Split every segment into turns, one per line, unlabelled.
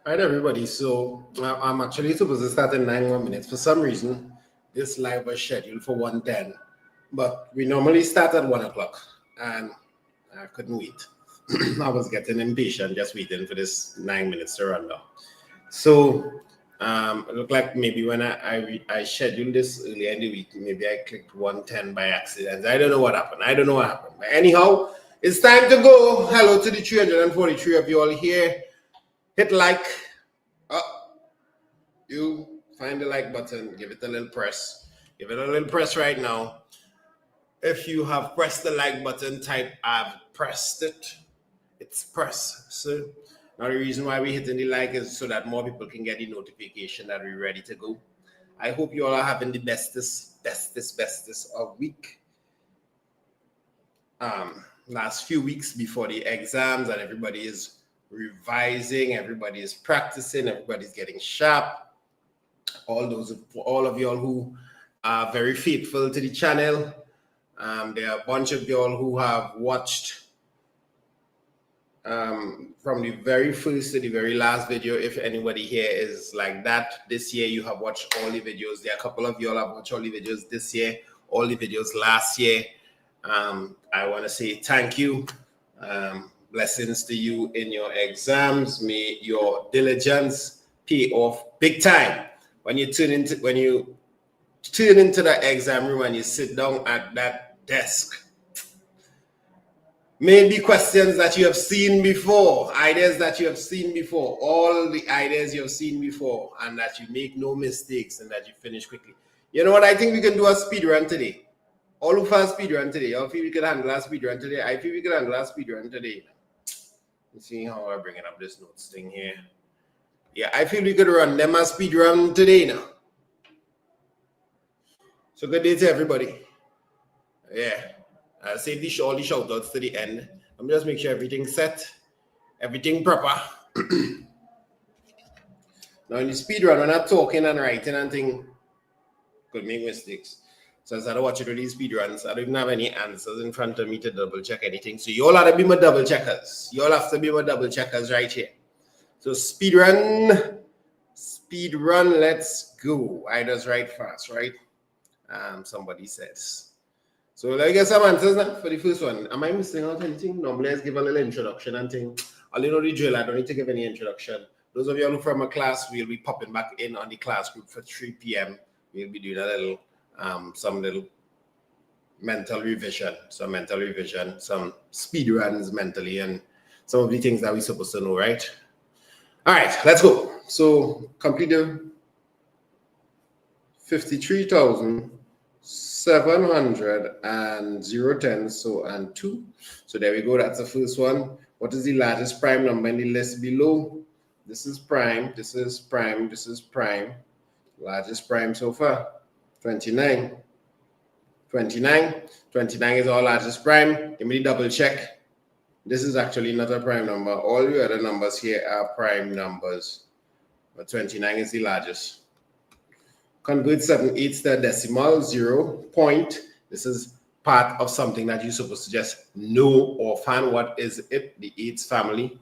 All right, everybody. So I'm actually supposed to start in 9 more minutes. For some reason, this live was scheduled for 1:10, but we normally start at 1 o'clock, and I couldn't wait. I was getting impatient just waiting for this 9 minutes to run down. So it looked like maybe when I scheduled this earlier in the week, maybe I clicked 1:10 by accident. I don't know what happened. But anyhow, it's time to go. Hello to the 343 of you all here. Hit like. You find the like button, give it a little press. Give it a little press right now. If you have pressed the like button, type I've pressed it. It's press. So now the reason why we're hitting the like is so that more people can get the notification that we're ready to go. I hope you all are having the bestest of week. Last few weeks before the exams, and everybody is revising, everybody is practicing, everybody's getting sharp. All of y'all who are very faithful to the channel. There are a bunch of y'all who have watched from the very first to the very last video. If anybody here is like that, this year you have watched all the videos. There are a couple of y'all have watched all the videos this year, all the videos last year. I want to say thank you. Blessings to you in your exams. May your diligence pay off big time. When you turn into that exam room and you sit down at that desk, maybe questions that you have seen before, ideas that you have seen before, all the ideas you have seen before, and that you make no mistakes and that you finish quickly. You know what? I think we can do a speed run today. All of us speed run today. I feel we can handle a speed run today. I feel we can handle a speed run today. Let's see how I'm bringing up this notes thing here. Yeah, I feel we could run them a speed run today now. So good day to everybody. Yeah, I'll save all the shout outs to the end. Let me just make sure everything's set, everything proper. Now in the speed run, when I'm talking and writing and things, could make mistakes. So as I watch it with these speed runs, I don't even have any answers in front of me to double check anything. So you all have to be my double checkers. You all have to be my double checkers right here. So speed run, let's go. I just write fast, right? Somebody says. So let's get some answers now for the first one. Am I missing out anything? Normally, let's give a little introduction and thing. I'll know the drill. I don't need to give any introduction. Those of you who are from a class, we'll be popping back in on the class group for 3 p.m. We'll be doing a little, some little mental revision, some speed runs mentally, and some of the things that we're supposed to know, right? All right, let's go. So complete the 53,700 and 010, so and 2. So there we go. That's the first one. What is the largest prime number in the list below? This is prime. This is prime. This is prime. Largest prime so far, 29. 29 is our largest prime. Give me the double check. This is actually not a prime number. All the other numbers here are prime numbers, but 29 is the largest. Convert 7/8 to decimal, 0 point. This is part of something that you're supposed to just know offhand. What is it? The 8's family.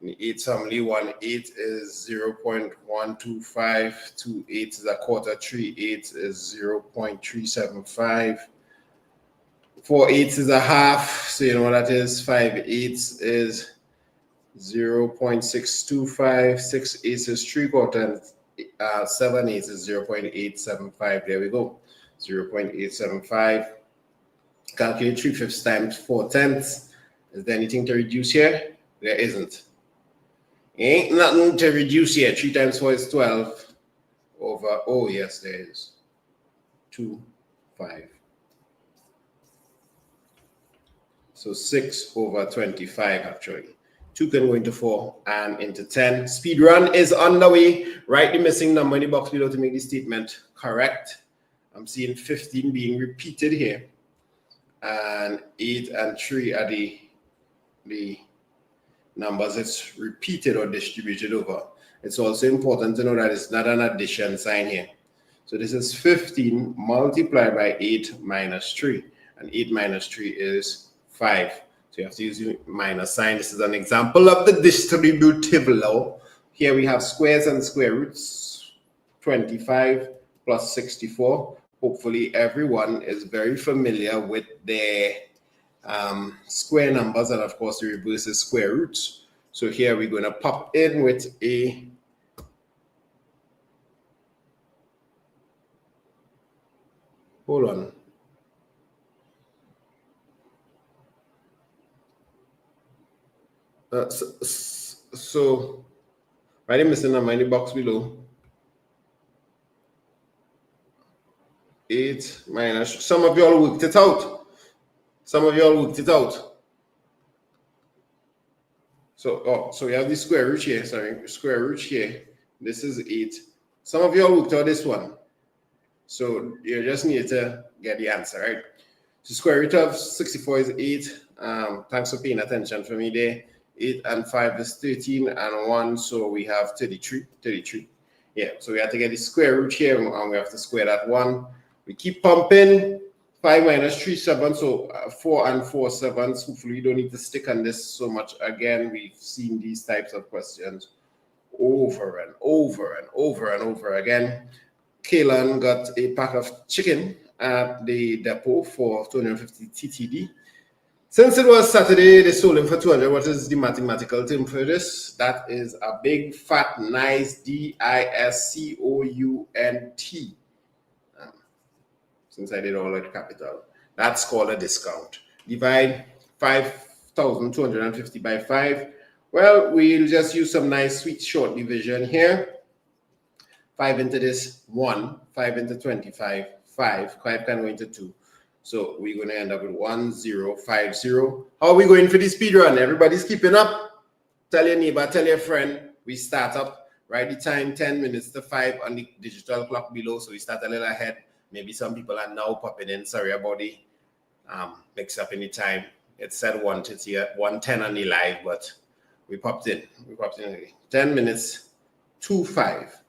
In the 8's family, 1/8 is 0.125. 2/8 is a quarter. 3/8 is 0.375. 4/8 is a half, so you know what that is. 5/8 is 0.625. 6/8 is 3/4, and 7/8 is 0.875. There we go. 0.875. Calculate 3/5 times 4/10. Is there anything to reduce here? There isn't. Ain't nothing to reduce here. 3 times 4 is 12 over, oh yes, there is 2, 5. So 6 over 25 actually. 2 can go into 4 and into 10. Speed run is underway. Write the missing number in the box below to make the statement correct. I'm seeing 15 being repeated here. And 8 and 3 are the numbers it's repeated or distributed over. It's also important to know that it's not an addition sign here. So this is 15 multiplied by 8 minus 3. And 8 minus 3 is 5. So you have to use the minus sign. This is an example of the distributive law. Here we have squares and square roots, 25 plus 64. Hopefully everyone is very familiar with their square numbers, and of course the reverse is square roots. So here we're going to pop in with a hold on. So write a missing number in the box below. 8 minus, some of y'all worked it out. Some of y'all worked it out. So, so we have the square root here, sorry, square root here. This is 8. Some of y'all worked out this one. So you just need to get the answer, right? So square root of 64 is 8. Thanks for paying attention for me there. 8 and 5 is 13 and 1, so we have 33. Yeah, so we have to get the square root here and we have to square that 1. We keep pumping. 5 minus 3, 7, so 4 and 4, 7. Hopefully you don't need to stick on this so much. Again, we've seen these types of questions over and over again. Kaylan got a pack of chicken at the depot for 250 TTD. Since it was Saturday, they sold him for 200. What is the mathematical term for this? That is a big, fat, nice DISCOUNT. Since I did all at capital, that's called a discount. Divide 5,250 by 5. Well, we'll just use some nice sweet short division here. 5 into this, 1. 5 into 25, 5. 5 can go into 2. So we're going to end up with 1050. How are we going for the speed run? Everybody's keeping up. Tell your neighbor, tell your friend. We start up. Write the time 10 minutes to 5 on the digital clock below. So we start a little ahead. Maybe some people are now popping in. Sorry about the mix up in the time. It said 1:10 on the live, but we popped in. 10 minutes to 5.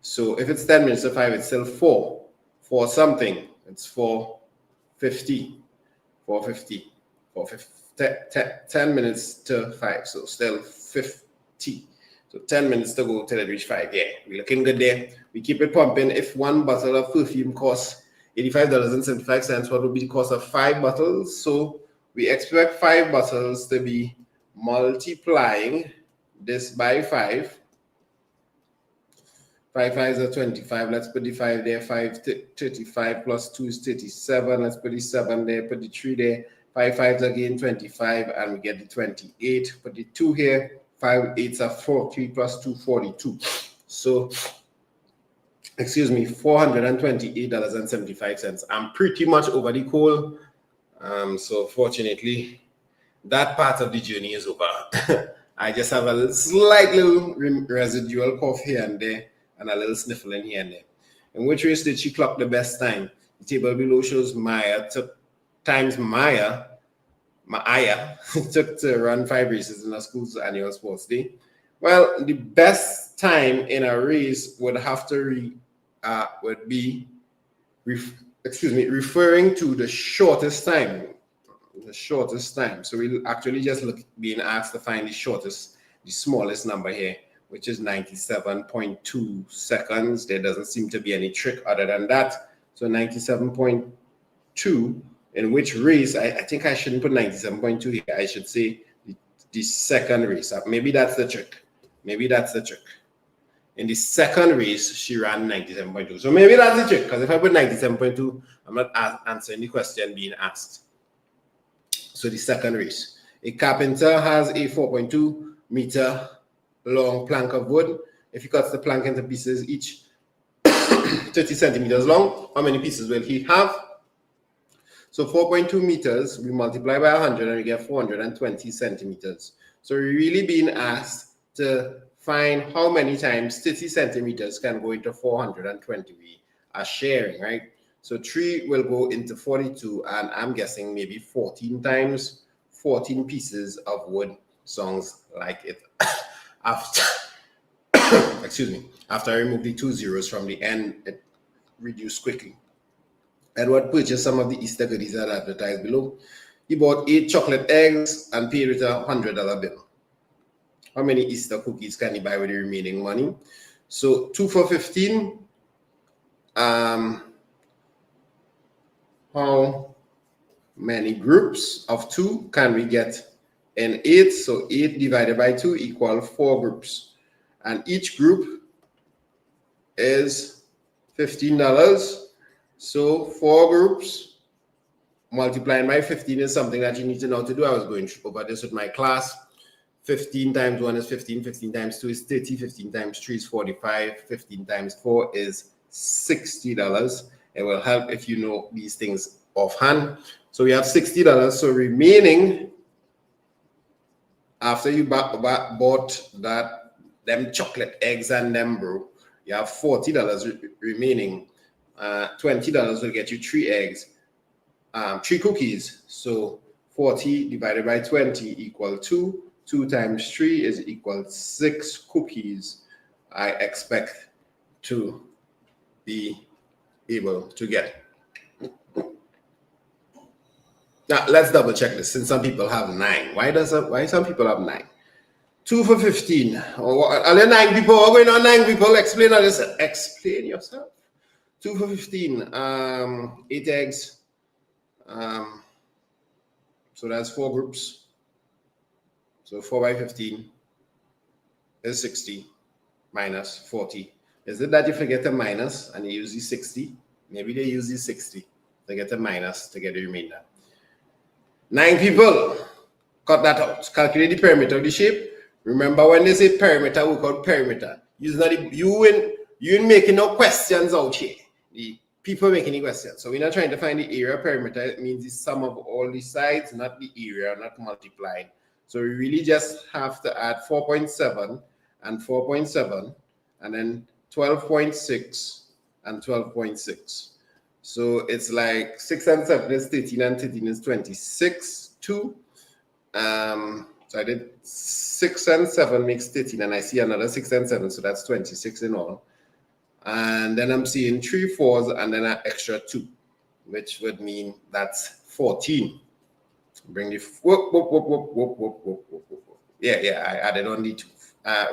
So if it's 10 minutes to 5, it's still 4. 4 something. It's 4:50. 10 minutes to 5. So still 50. So 10 minutes to go till it reach 5. Yeah, we're looking good there. We keep it pumping. If one bottle of perfume costs $85.75, what would be the cost of 5 bottles? So we expect 5 bottles to be multiplying this by 5. 5 5s are 25. Let's put the 5 there. 35 plus 2 is 37. Let's put the 7 there. Put the 3 there. 5 5s again, 25, and we get the 28. Put the 2 here. 5 8s are 40 plus 2, 42. So, excuse me, $428.75. I'm pretty much over the coal. So fortunately, that part of the journey is over. I just have a slight little residual cough here and there, and a little sniffling here and there. In which race did she clock the best time? The table below shows Maya took took to run 5 races in a school's annual sports day. Well, the best time in a race would have to be referring to the shortest time. The shortest time. So we'll actually just being asked to find the smallest number here, which is 97.2 seconds. There doesn't seem to be any trick other than that. So 97.2. In which race, I think I shouldn't put 97.2 here. I should say the second race. Maybe that's the trick. In the second race, she ran 97.2. So maybe that's the trick, because if I put 97.2, I'm not answering the question being asked. So the second race. A carpenter has a 4.2 meter long plank of wood. If he cuts the plank into pieces, each 30 centimeters long, how many pieces will he have? So 4.2 meters, we multiply by 100 and we get 420 centimeters. So we're really being asked to find how many times 30 centimeters can go into 420. We are sharing, right? So 3 will go into 42, and I'm guessing maybe 14 times, 14 pieces of wood sounds like it. After, excuse me, after I remove the 2 zeros from the end, it reduced quickly. Edward purchased some of the Easter goodies that are advertised below. He bought 8 chocolate eggs and paid with a $100 bill. How many Easter cookies can you buy with the remaining money? So 2 for 15. How many groups of 2 can we get in 8? So 8 divided by 2 equal 4 groups. And each group is $15. So 4 groups multiplying by 15 is something that you need to know how to do. I was going over this with my class. 15 times 1 is 15, 15 times 2 is 30, 15 times 3 is 45, 15 times 4 is $60. It will help if you know these things offhand. So we have $60. So remaining, after you bought them chocolate eggs and them, bro, you have $40 remaining. $20 will get you 3 eggs, 3 cookies. So 40 divided by 20 equal 2. 2 times 3 is equal 6 cookies I expect to be able to get. Now let's double check this, since some people have 9. Why some people have 9? 2 for 15. Are there 9 people? We're going on 9 people. Explain this. Explain yourself. 2 for 15. 8 eggs. So that's 4 groups. So 4 by 15 is 60 minus 40. Is it that you forget a minus and you use the 60? Maybe they use the 60 to get a minus to get the remainder. 9 people. Cut that out. Calculate the perimeter of the shape. Remember, when they say perimeter, we call perimeter. You ain't making no questions out here. The people making the questions. So we're not trying to find the area perimeter. It means the sum of all the sides, not the area, not multiplying. So we really just have to add 4.7 and 4.7, and then 12.6 and 12.6. So it's like 6 and 7 is 13 and 13 is 26. 2. So I did 6 and 7 makes 13, and I see another 6 and 7, so that's 26 in all. And then I'm seeing 3 4s and then an extra 2, which would mean that's 14. Bring the yeah, I added on the 2.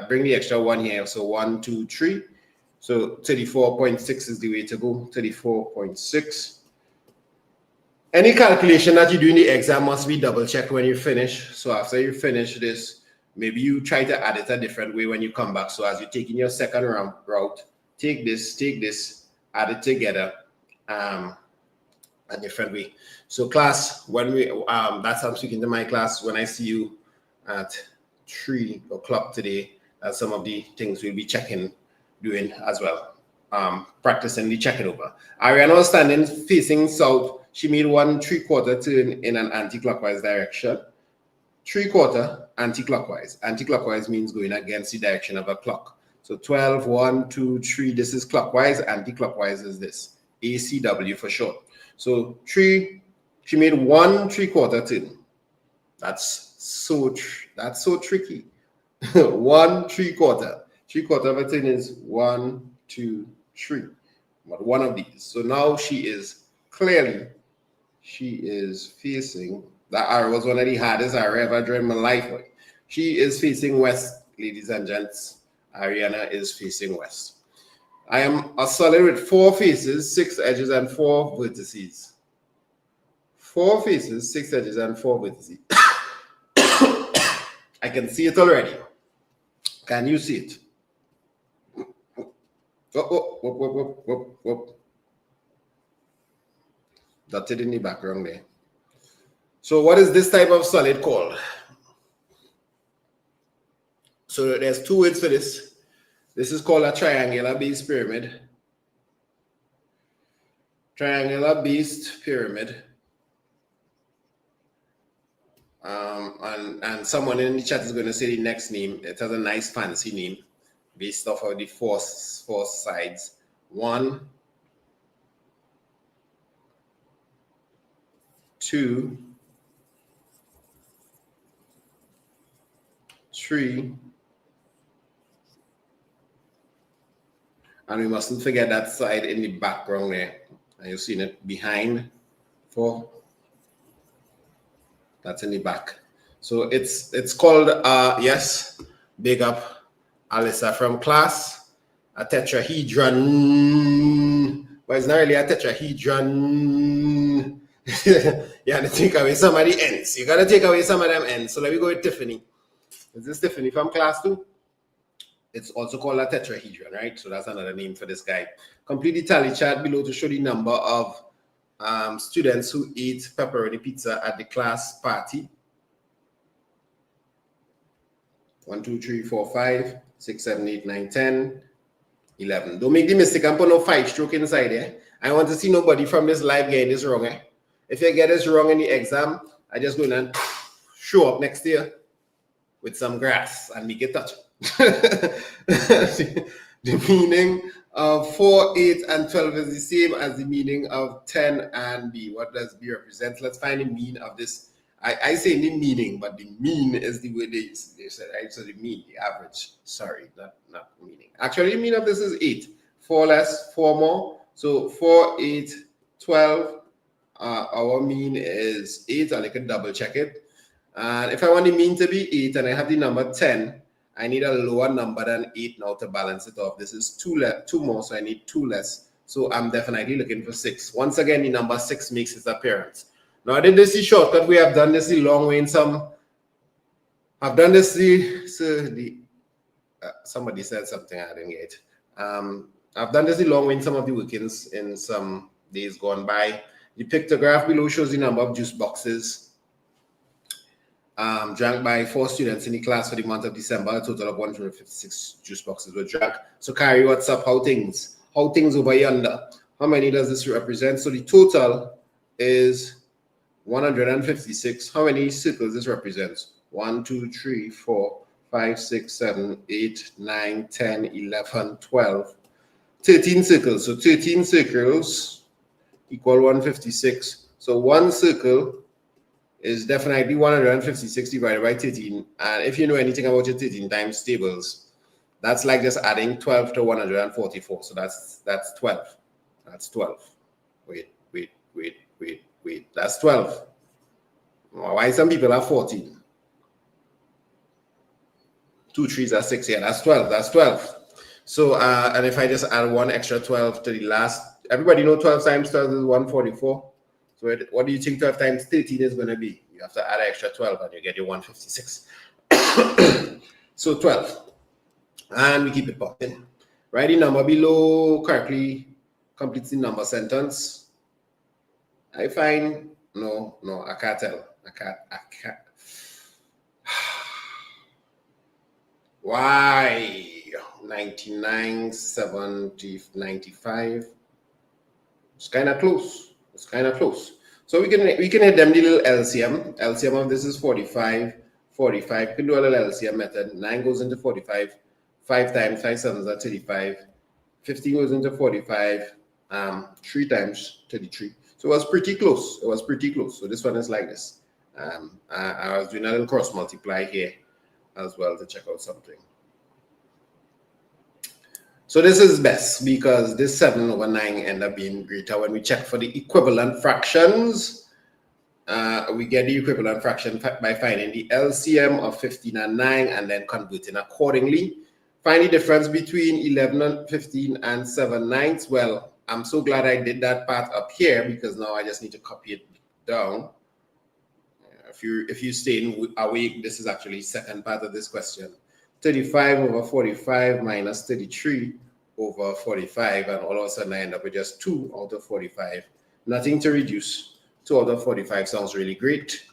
Bring the extra 1 here. So 1, 2, 3. So 34.6 is the way to go. 34.6. Any calculation that you do in the exam must be double checked when you finish. So after you finish this, maybe you try to add it a different way when you come back. So as you're taking your second route, take this, add it together. A different way. So class, when we that's I'm speaking to my class. When I see you at 3 o'clock today, that's some of the things we'll be doing as well. Practicing the checking over. Ariana was standing facing south. She made 1 3/4 turn in an anti-clockwise direction. 3/4 anti-clockwise. Anti-clockwise means going against the direction of a clock. So 12, 1, 2, 3. This is clockwise. Anti-clockwise is this. ACW for short. So 3, she made 1 3/4 turn. That's so tricky. 1 3/4. 3/4 of a turn is 1, 2, 3. But one of these. So now she is facing. That arrow was one of the hardest arrow I ever drew in my life. She is facing west, ladies and gents. Ariana is facing west. I am a solid with 4 faces, 6 edges, and 4 vertices. 4 faces, 6 edges, and 4 vertices. I can see it already. Can you see it? Whoop. Dotted in the background there. So what is this type of solid called? So there's 2 words for this. This is called a triangular-based pyramid. Triangular-based pyramid. And someone in the chat is going to say the next name. It has a nice fancy name based off of the four sides. 1, 2, 3, and we mustn't forget that side in the background there. And you've seen it behind 4. That's in the back. So it's called yes, Big up Alyssa from class. A tetrahedron. But it's not really a tetrahedron. You have to take away some of the ends. You got to take away some of them ends. So let me go with Tiffany. Is this Tiffany from class 2? It's also called a tetrahedron, right? So that's another name for this guy. Complete the tally chart below to show the number of students who ate pepperoni pizza at the class party. 1, 2, 3, 4, 5, 6, 7, 8, 9, 10, 11. Don't make the mistake and put no 5 stroke inside there. I want to see nobody from this live getting this wrong. If you get this wrong in the exam, I just go and show up next year with some grass and make it touch. The meaning of 4, 8, and 12 is the same as the meaning of 10 and B. What does B represent? Let's find the mean of this. I say the meaning, but the mean is the way they said, right? So the mean, the average. Sorry, not meaning. Actually, the mean of this is 8. 4 less, 4 more. So 4, 8, 12. Our mean is 8. I can double check it. And if I want the mean to be 8 and I have the number 10, I need a lower number than 8 now to balance it off. This is 2 more, so I need 2 less. So I'm definitely looking for 6. Once again, the number 6 makes its appearance. Now, I did this the shortcut. We have done this the long way in some. I've done this somebody said something I didn't get. I've done this the long way in some of the workings in some days gone by. The pictograph below shows the number of juice boxes drank by 4 students in the class for the month of December. A total of 156 juice boxes were drank. So, Carrie, what's up? How things over yonder? How many does this represent? So the total is 156. How many circles this represents? 1, 2, 3, 4, 5, 6, 7, 8, 9, 10, 11, 12, 13 circles. So 13 circles equal 156. So one circle is definitely 156 divided by 13. And if you know anything about your 13 times tables, that's like just adding 12 to 144. So that's 12. That's 12. Wait. That's 12. Why some people have 14? 2 3s are 6. Yeah, that's 12. That's 12. So, and if I just add one extra 12 to the last, everybody know 12 times 12 is 144. So what do you think 12 times 13 is going to be? You have to add an extra 12 and you get your 156. So 12. And we keep it popping. Write the number below correctly completes the number sentence. I find, no, I can't tell. I can't. Why? 99, 70, 95. It's kind of close. So we can hit them the little LCM. LCM of this is 45. 45. You can do a little LCM method. 9 goes into 45. 5 times 5 sevens are 35. 15 goes into 45. 3 times 33. So it was pretty close. So this one is like this. I was doing a little cross multiply here as well to check out something. So this is best because this 7 over 9 end up being greater. When we check for the equivalent fractions, we get the equivalent fraction by finding the LCM of 15 and 9 and then converting accordingly. Find the difference between 11 and 15 and 7/9. Well, I'm so glad I did that part up here because now I just need to copy it down. If you stay awake, this is actually second part of this question. 35 over 45 minus 33 over 45, and all of a sudden I end up with just 2 out of 45. Nothing to reduce. 2 out of 45 sounds really great.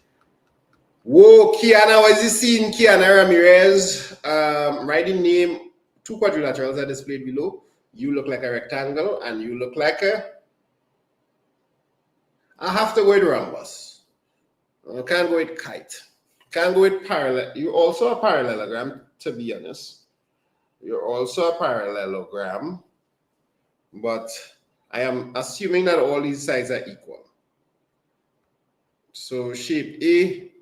Whoa, Kiana, what is this scene? Kiana Ramirez. Write the name. 2 quadrilaterals are displayed below. You look like a rectangle, and you look like I have to go with rhombus. I can't go with kite. Can't go with parallel. You're also a parallelogram, to be honest. You're also a parallelogram, but I am assuming that all these sides are equal. So shape A,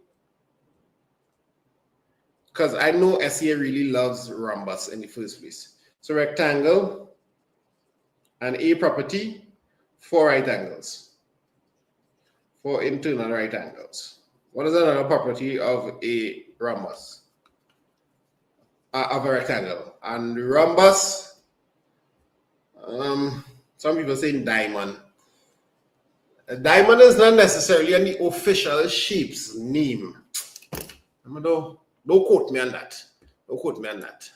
because I know SEA really loves rhombus in the first place. So rectangle and A property, 4 right angles. 4 internal right angles. What is another property of a rhombus? of a rectangle. And the rhombus, some people say diamond. A diamond is not necessarily any official shape's name. Don't quote me on that. Don't quote me on that.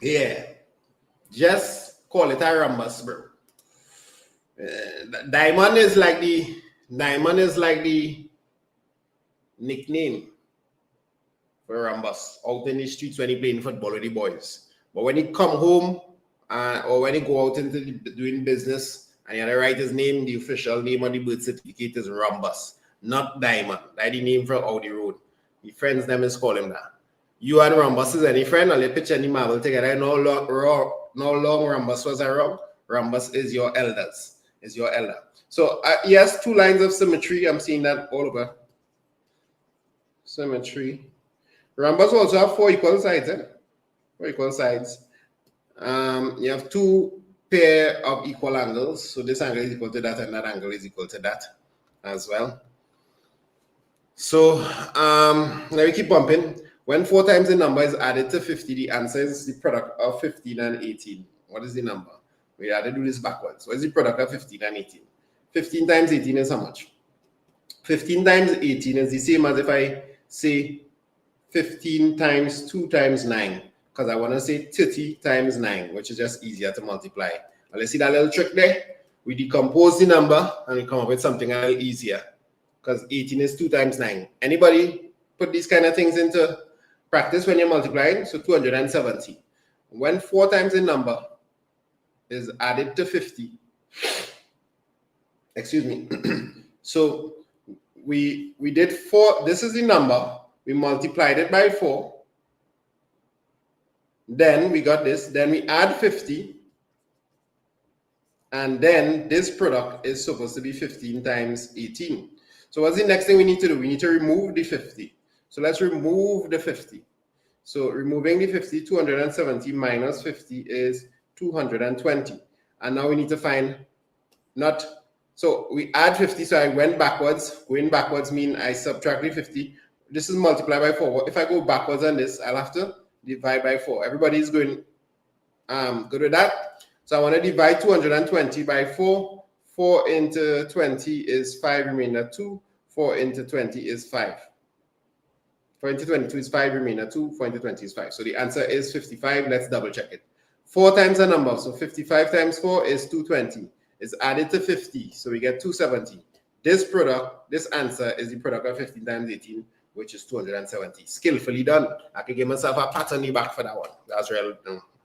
Yeah, just call it a rhombus, bro. Diamond is like the nickname for rhombus out in the streets when he playing football with the boys. But when he come home or when he go out into doing business and you have to write his name, the official name on the birth certificate is rhombus, not diamond. That's the name from out the road. The friends them is calling that. You and rhombus is any friend, or you pitch any marble together. No long rhombus was around. Rhombus is your elders. Is your elder. So yes, 2 lines of symmetry. I'm seeing that all over. Symmetry. Rhombus also have 4 equal sides. 4 equal sides. You have 2 pair of equal angles. So this angle is equal to that, and that angle is equal to that as well. So let me keep bumping. When 4 times the number is added to 50, the answer is the product of 15 and 18. What is the number? We have to do this backwards. What is the product of 15 and 18? 15 times 18 is how much? 15 times 18 is the same as if I say 15 times 2 times 9, because I want to say 30 times 9, which is just easier to multiply. And let's see that little trick there? We decompose the number and we come up with something a little easier, because 18 is 2 times 9. Anybody put these kind of things into practice when you're multiplying? So 270. When 4 times the number is added to 50, excuse me, so we did 4, this is the number, we multiplied it by 4, then we got this, then we add 50, and then this product is supposed to be 15 times 18. So what's the next thing we need to do? We need to remove the 50. So let's remove the 50. So removing the 50, 270 minus 50 is 220. And now we need to find so we add 50, so I went backwards. Going backwards means I subtract the 50. This is multiplied by 4. If I go backwards on this, I'll have to divide by 4. Everybody's going good with that? So I want to divide 220 by 4. 4 into 20 is 5, remainder 2. 4 into 20 is 5. 4 into 22 is 5, remainder 2. 4 into 20 is 5. So the answer is 55. Let's double check it. 4 times a number. So 55 times 4 is 220. It's added to 50. So we get 270. This product, this answer is the product of 15 times 18, which is 270. Skillfully done. I could give myself a pat on the back for that one. That's real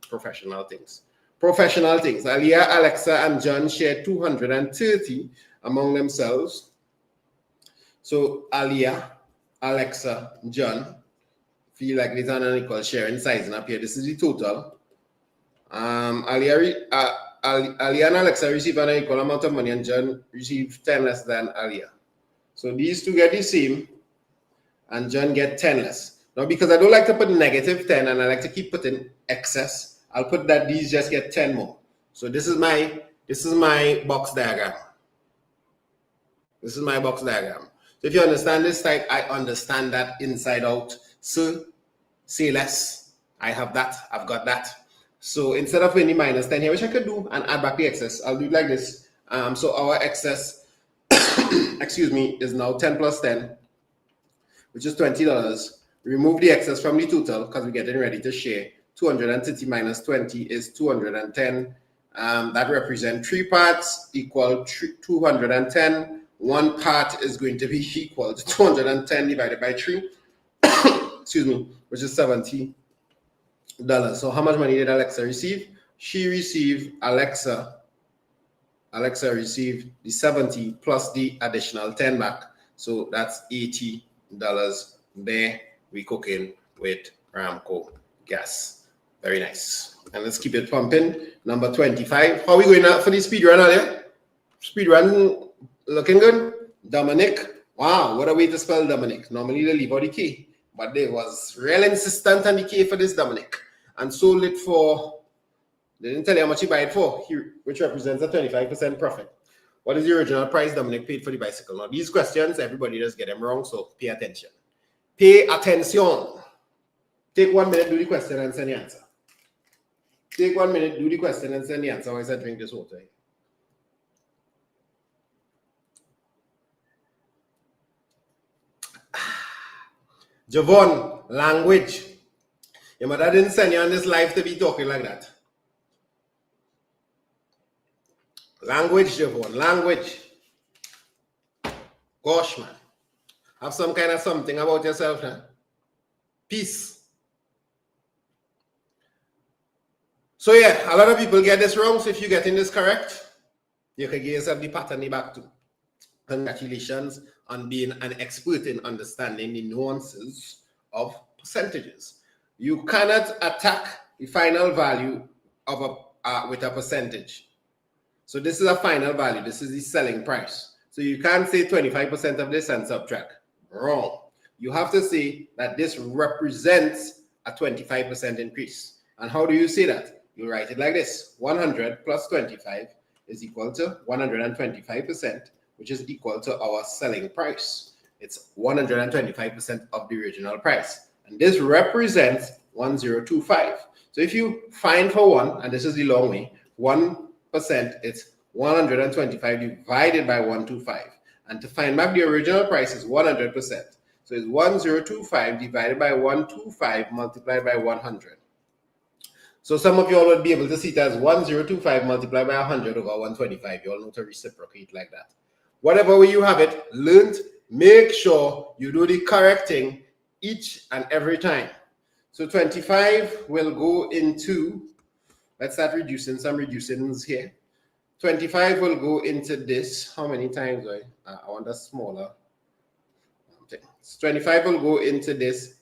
professional things. Professional things. Aliyah, Alexa, and John share 230 among themselves. So Aliyah, Alexa, John feel like there's an unequal sharing size up here. This is the total. Aliyah and Alexa receive an equal amount of money, and John received 10 less than Aliyah. So these two get the same, and John get 10 less. Now, because I don't like to put negative 10 and I like to keep putting excess, I'll put that these just get 10 more. So this is my box diagram. This is my box diagram. So if you understand this type, I understand that inside out. So say less. I have that. I've got that. So instead of putting the minus 10 here, which I could do and add back the excess, I'll do it like this. So our excess, excuse me, is now 10 plus 10, which is $20. Remove the excess from the total because we're getting ready to share. 230 minus 20 is 210. That represents 3 parts equal 210. 1 part is going to be equal to 210 divided by 3, excuse me, which is $70. So how much money did Alexa receive? She received, Alexa received the 70 plus the additional 10 back. So that's $80 there. We cooking with Ramco gas. Very nice. And let's keep it pumping. Number 25. How are we going out for the speed run earlier? Speed run looking good. Dominic. Wow, what a way to spell Dominic. Normally they leave out the K, but they was real insistent on the K for this Dominic. And sold it for, they didn't tell you how much he buy it for, which represents a 25% profit. What is the original price Dominic paid for the bicycle? Now, these questions, everybody does get them wrong, so pay attention. Pay attention. Take 1 minute, do the question, and send the answer. Take 1 minute, do the question, and send the answer. While I drink this water. Javon, language. Your mother didn't send you on this life to be talking like that. Language, Javon, language. Gosh, man. Have some kind of something about yourself now. Peace. So yeah, a lot of people get this wrong. So if you're getting this correct, you can give yourself the pat on the back too. Congratulations on being an expert in understanding the nuances of percentages. You cannot attack the final value of with a percentage. So this is a final value. This is the selling price. So you can't say 25% of this and subtract. Wrong. You have to say that this represents a 25% increase. And how do you say that? You write it like this. 100 plus 25 is equal to 125%, which is equal to our selling price. It's 125% of the original price. And this represents 1025. So if you find for 1, and this is the long way, 1%, it's 125 divided by 125. And to find back the original price is 100%. So it's 1025 divided by 125 multiplied by 100. So some of you all would be able to see it as 1025 multiplied by 100 over 125. You all know to reciprocate like that. Whatever way you have it learned, make sure you do the correct thing each and every time. So 25 will go into, let's start reducing some reducings here. 25 will go into this. How many times? I want a smaller thing. 25 will go into this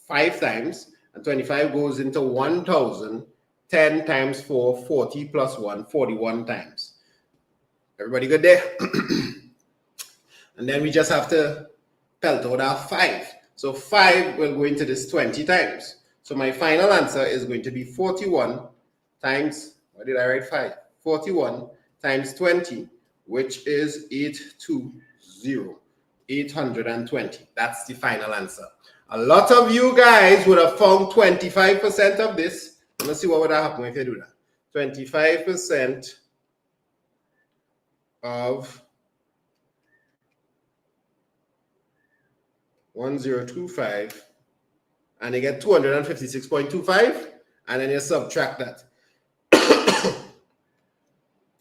5 times, and 25 goes into 1,000, 10 times 4, 40 plus 1, 41 times. Everybody good there? And then we just have to pelt out our 5. So 5 will go into this 20 times. So my final answer is going to be 41 times, why did I write 5? 41 times 20, which is 820. That's the final answer. A lot of you guys would have found 25% of this. Let's see what would happen if you do that. 25% of 1025, and you get 256.25, and then you subtract that.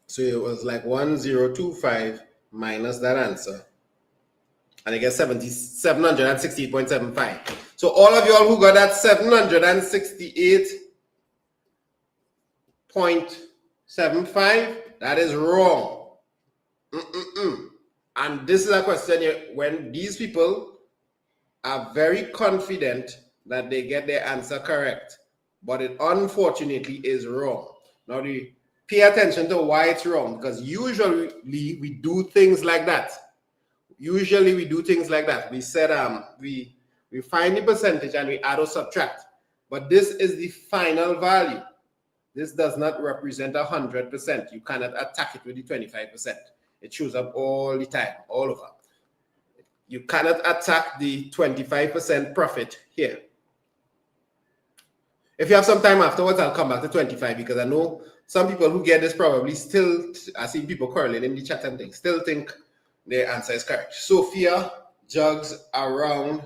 So it was like 1025 minus that answer, and you get 768.75. So all of y'all who got that 768.75, that is wrong. And this is a question when these people are very confident that they get their answer correct, but it unfortunately is wrong. Now, pay attention to why it's wrong, because usually we do things like that. We said we find the percentage and we add or subtract, but this is the final value. This does not represent 100%. You cannot attack it with the 25%. It shows up all the time, all over. You cannot attack the 25% profit here. If you have some time afterwards, I'll come back to 25, because I know some people who get this probably still, I see people correlate in the chat and things, still think their answer is correct. Sophia jogs around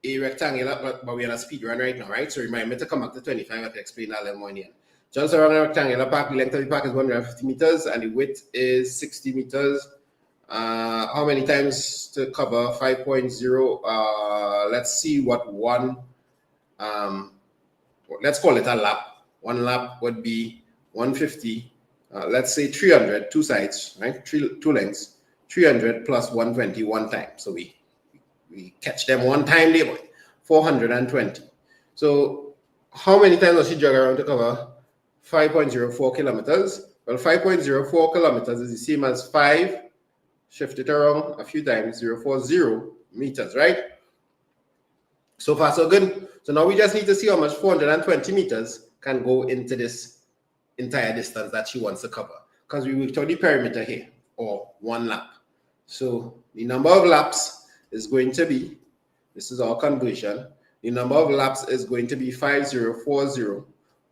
a rectangular, but we're in a speed run right now, right? So remind me to come back to 25. I can explain that a little more in here. Jogs around a rectangular park. The length of the park is 150 meters and the width is 60 meters. How many times to cover? 5.0. Let's see what one, let's call it a lap. One lap would be 150. Let's say 300, two sides, right? Two lengths. 300 plus 120 one time. So we catch them one time, label 420. So how many times does she jog around to cover 5.04 kilometers? Well, 5.04 kilometers is the same as 5, shift it around a few times, 040 meters, right? So far, so good. So now we just need to see how much 420 meters can go into this entire distance that she wants to cover, because we worked out the perimeter here. or 1 lap. So the number of laps is going to be, this is our conversion, the number of laps is going to be 5040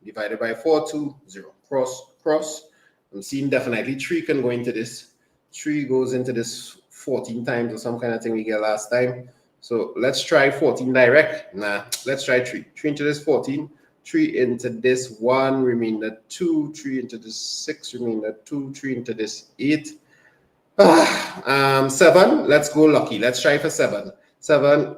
divided by 420. Cross. I'm seeing definitely 3 can go into this. 3 goes into this 14 times or some kind of thing we get last time. So let's try 14 direct. Nah, let's try 3. 3 into this 14. 3 into this 1, remainder 2. 3 into this 6, remainder 2. 3 into this 8. 7. Let's go lucky. Let's try for 7. 7.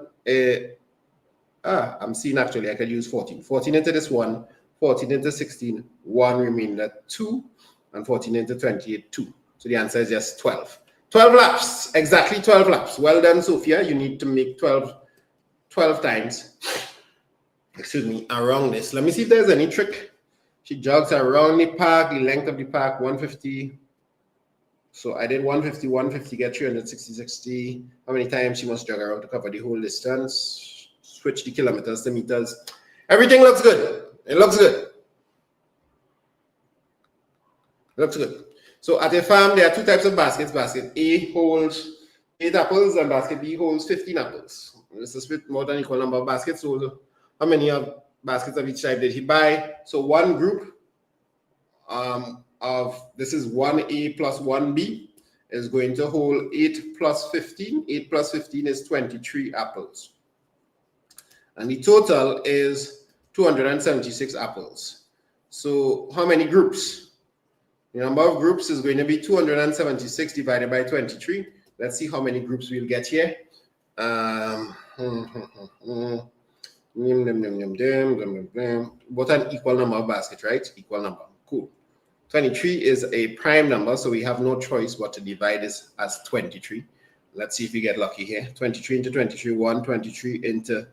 I'm seeing actually I could use 14. 14 into this 1. 14 into 16. 1 remainder 2. And 14 into 28, 2. So the answer is just 12. 12 laps. Exactly 12 laps. Well done, Sophia. You need to make 12 times. Excuse me, around this. Let me see if there's any trick. She jogs around the park, the length of the park, 150. So I did 150, 150, get 360, 60. How many times she must jog around to cover the whole distance? Switch the kilometers to meters. Everything looks good. It looks good. Looks good. So at a farm, there are 2 types of baskets. Basket A holds 8 apples and basket B holds 15 apples. This is with more than equal number of baskets. So how many baskets of each type did he buy? So one group of, this is 1A plus 1B, is going to hold 8 plus 15. 8 plus 15 is 23 apples. And the total is 276 apples. So how many groups? The number of groups is going to be 276 divided by 23. Let's see how many groups we'll get here. Both an equal number of baskets, right? Equal number. Cool. 23 is a prime number, so we have no choice but to divide this as 23. Let's see if we get lucky here. 23 into 23, 1. 23 into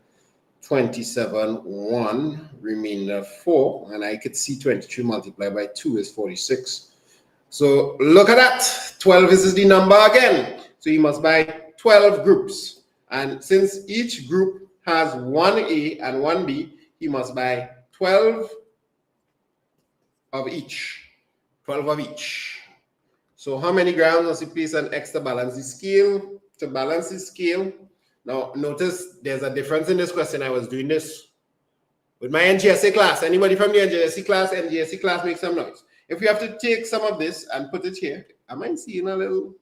27, 1. Remainder 4. And I could see 23 multiplied by 2 is 46. So look at that. 12 is the number again. So you must buy 12 groups. And since each group has 1A and 1B, he must buy 12 of each. 12 of each. So how many grams must he place an X to balance the scale? To balance the scale. Now notice there's a difference in this question. I was doing this with my NGSA class. Anybody from the NGSA class make some noise. If you have to take some of this and put it here, am I seeing a little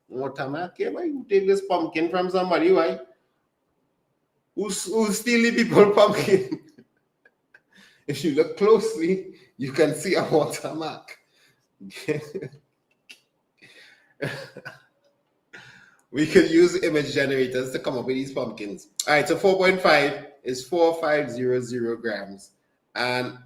watermark here? Why you take this pumpkin from somebody? Why? Who steal the people pumpkin? If you look closely, you can see a watermark. We could use image generators to come up with these pumpkins. All right, so 4.5 is 4500 grams. And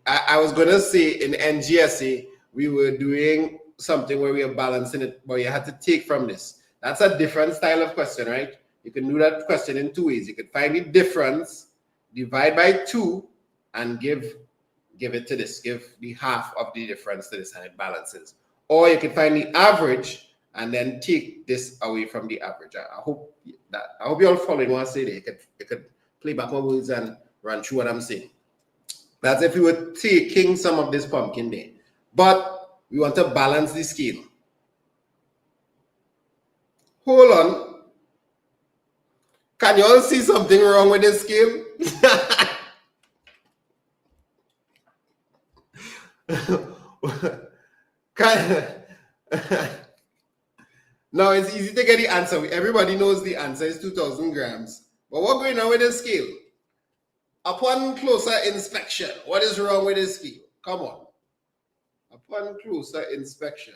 I was going to say in NGSA, we were doing something where we are balancing it, but you had to take from this. That's a different style of question, right? You can do that question in 2 ways. You could find the difference, divide by 2, and give it to this. Give the half of the difference to this, and it balances. Or you could find the average and then take this away from the average. I hope you're all following what I say there. You could play back my words and run through what I'm saying. That's if we were taking some of this pumpkin there. But we want to balance the scale. Hold on. Can you all see something wrong with this scale? Now it's easy to get the answer. Everybody knows the answer is 2,000 grams. But what's going on with this scale? Upon closer inspection, what is wrong with this scale? Come on. Upon closer inspection.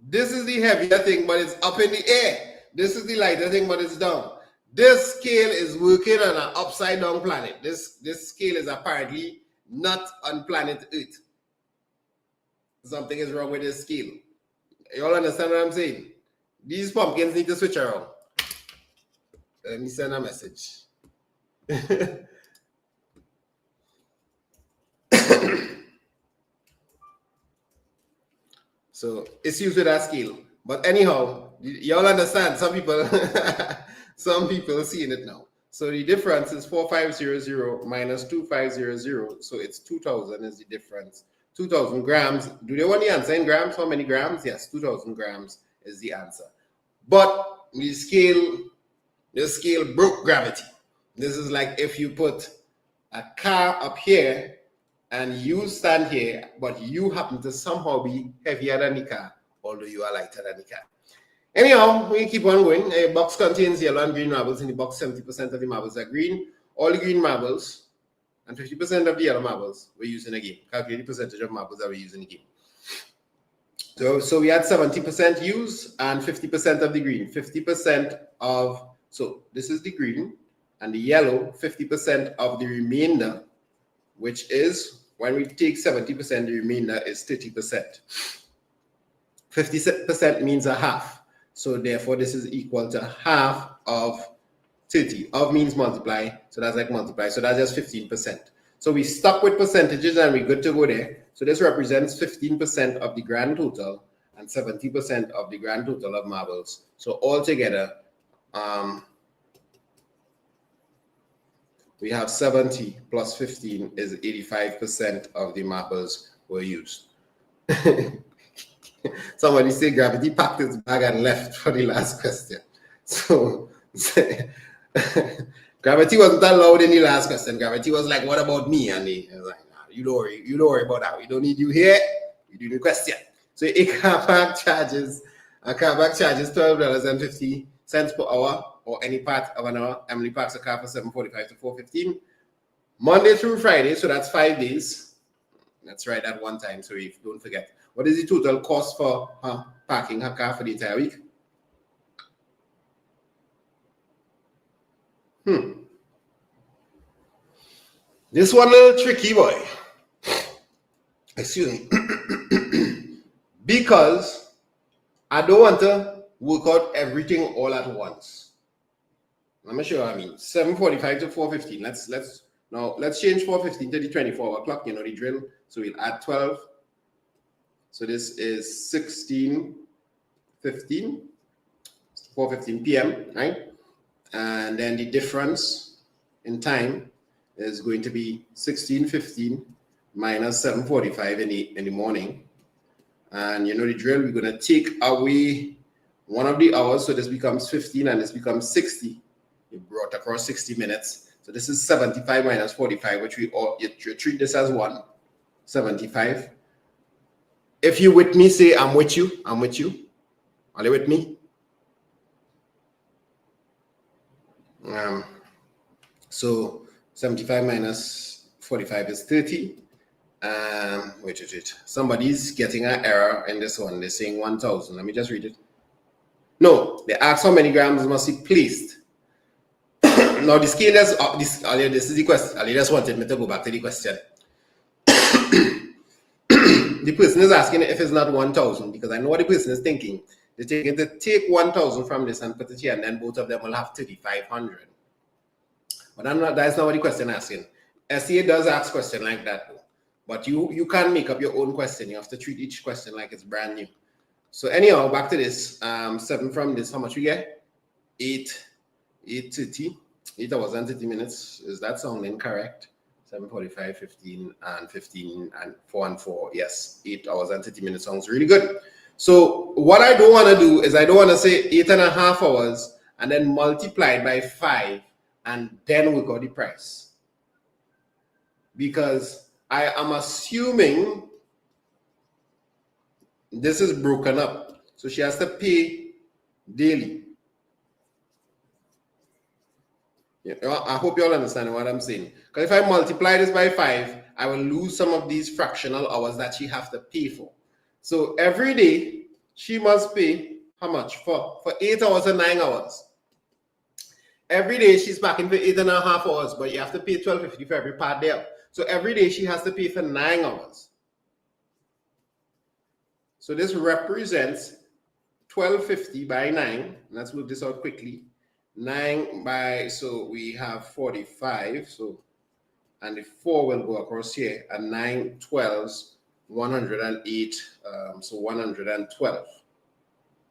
This is the heavier thing, but it's up in the air. This is the lighter thing, but it's down. This scale is working on an upside down planet. This scale is apparently not on planet Earth. Something is wrong with this scale. You all understand what I'm saying? These pumpkins need to switch around. Let me send a message. So it's used with that scale. But anyhow, you all understand. Some people seeing it now. So the difference is 4500 minus 2500. So it's 2000 is the difference 2,000 grams. Do they want the answer in grams? How many grams? Yes, 2,000 grams is the answer. But the scale broke gravity. This is like if you put a car up here and you stand here, but you happen to somehow be heavier than the car, although you are lighter than the car. Anyhow, we keep on going. A box contains yellow and green marbles. In the box, 70% of the marbles are green. All the green marbles and 50% of the yellow marbles we're using again. Calculate the percentage of marbles that we're using again. So we had 70% use and 50% of the green. 50% of, so this is the green, and the yellow, 50% of the remainder, which is, when we take 70%, the remainder is 30%. 50% means a half. So therefore, this is equal to half of 30. Of means multiply. So that's like multiply. So that's just 15%. So we stuck with percentages and we're good to go there. So this represents 15% of the grand total and 70% of the grand total of marbles. So altogether, we have 70 plus 15 is 85% of the marbles were used. Somebody say gravity packed its bag and left for the last question. So gravity wasn't allowed in the last question. Gravity was like, what about me? And he was like, nah, you don't worry about that. We don't need you here. You do the question. So a car park charges $12.50 per hour or any part of an hour. Emily parks a car for 7:45 to 4:15. Monday through Friday, so that's 5 days. Let's write that one time so we don't forget. What is the total cost for parking her car for the entire week? This one a little tricky, boy. Excuse me. Because I don't want to work out everything all at once. Let me show you what I mean. 7:45 to 4:15. Let's change 4:15 to the 24-hour clock. You know the drill. So we'll add 12. So this is 16:15, 4:15 p.m., right? And then the difference in time is going to be 16:15 minus 7:45 in the morning. And you know the drill, we're going to take away one of the hours, so this becomes 15 and this becomes 60. You brought across 60 minutes. So this is 75 minus 45, which you treat this as 175. If you're with me, say, I'm with you. I'm with you. Are you with me? So 75 minus 45 is 30. Wait. Somebody's getting an error in this one. They're saying 1,000. Let me just read it. No, they ask how many grams must be placed. Now the scale is this is the question. Ali just wanted me to go back to the question. The person is asking if it's not 1,000 because I know what the person is thinking. They're thinking to take 1,000 from this and put it here, and then both of them will have 3,500. But that's not what the question is asking. SCA does ask a question like that, though. But you can't make up your own question. You have to treat each question like it's brand new. So anyhow, back to this. 7 from this, how much we get? 8:30. 8 hours and 30 minutes. Is that sounding correct? 7:45, 15, and 15, and 4 and 4. Yes, 8 hours and 30 minutes sounds really good. So what I don't want to do is I don't want to say 8.5 hours and then multiply it by 5 and then work out the price. Because I am assuming this is broken up. So she has to pay daily. Yeah, I hope you all understand what I'm saying. Because if I multiply this by 5, I will lose some of these fractional hours that she has to pay for. So every day, she must pay how much? For 8 hours and 9 hours. Every day, she's packing for 8.5 hours, but you have to pay $12.50 for every part there. So every day, she has to pay for 9 hours. So this represents $12.50 by 9. Let's work this out quickly. 9 by, so we have 45, so, and the 4 will go across here, and 9 12s, 108, so 112.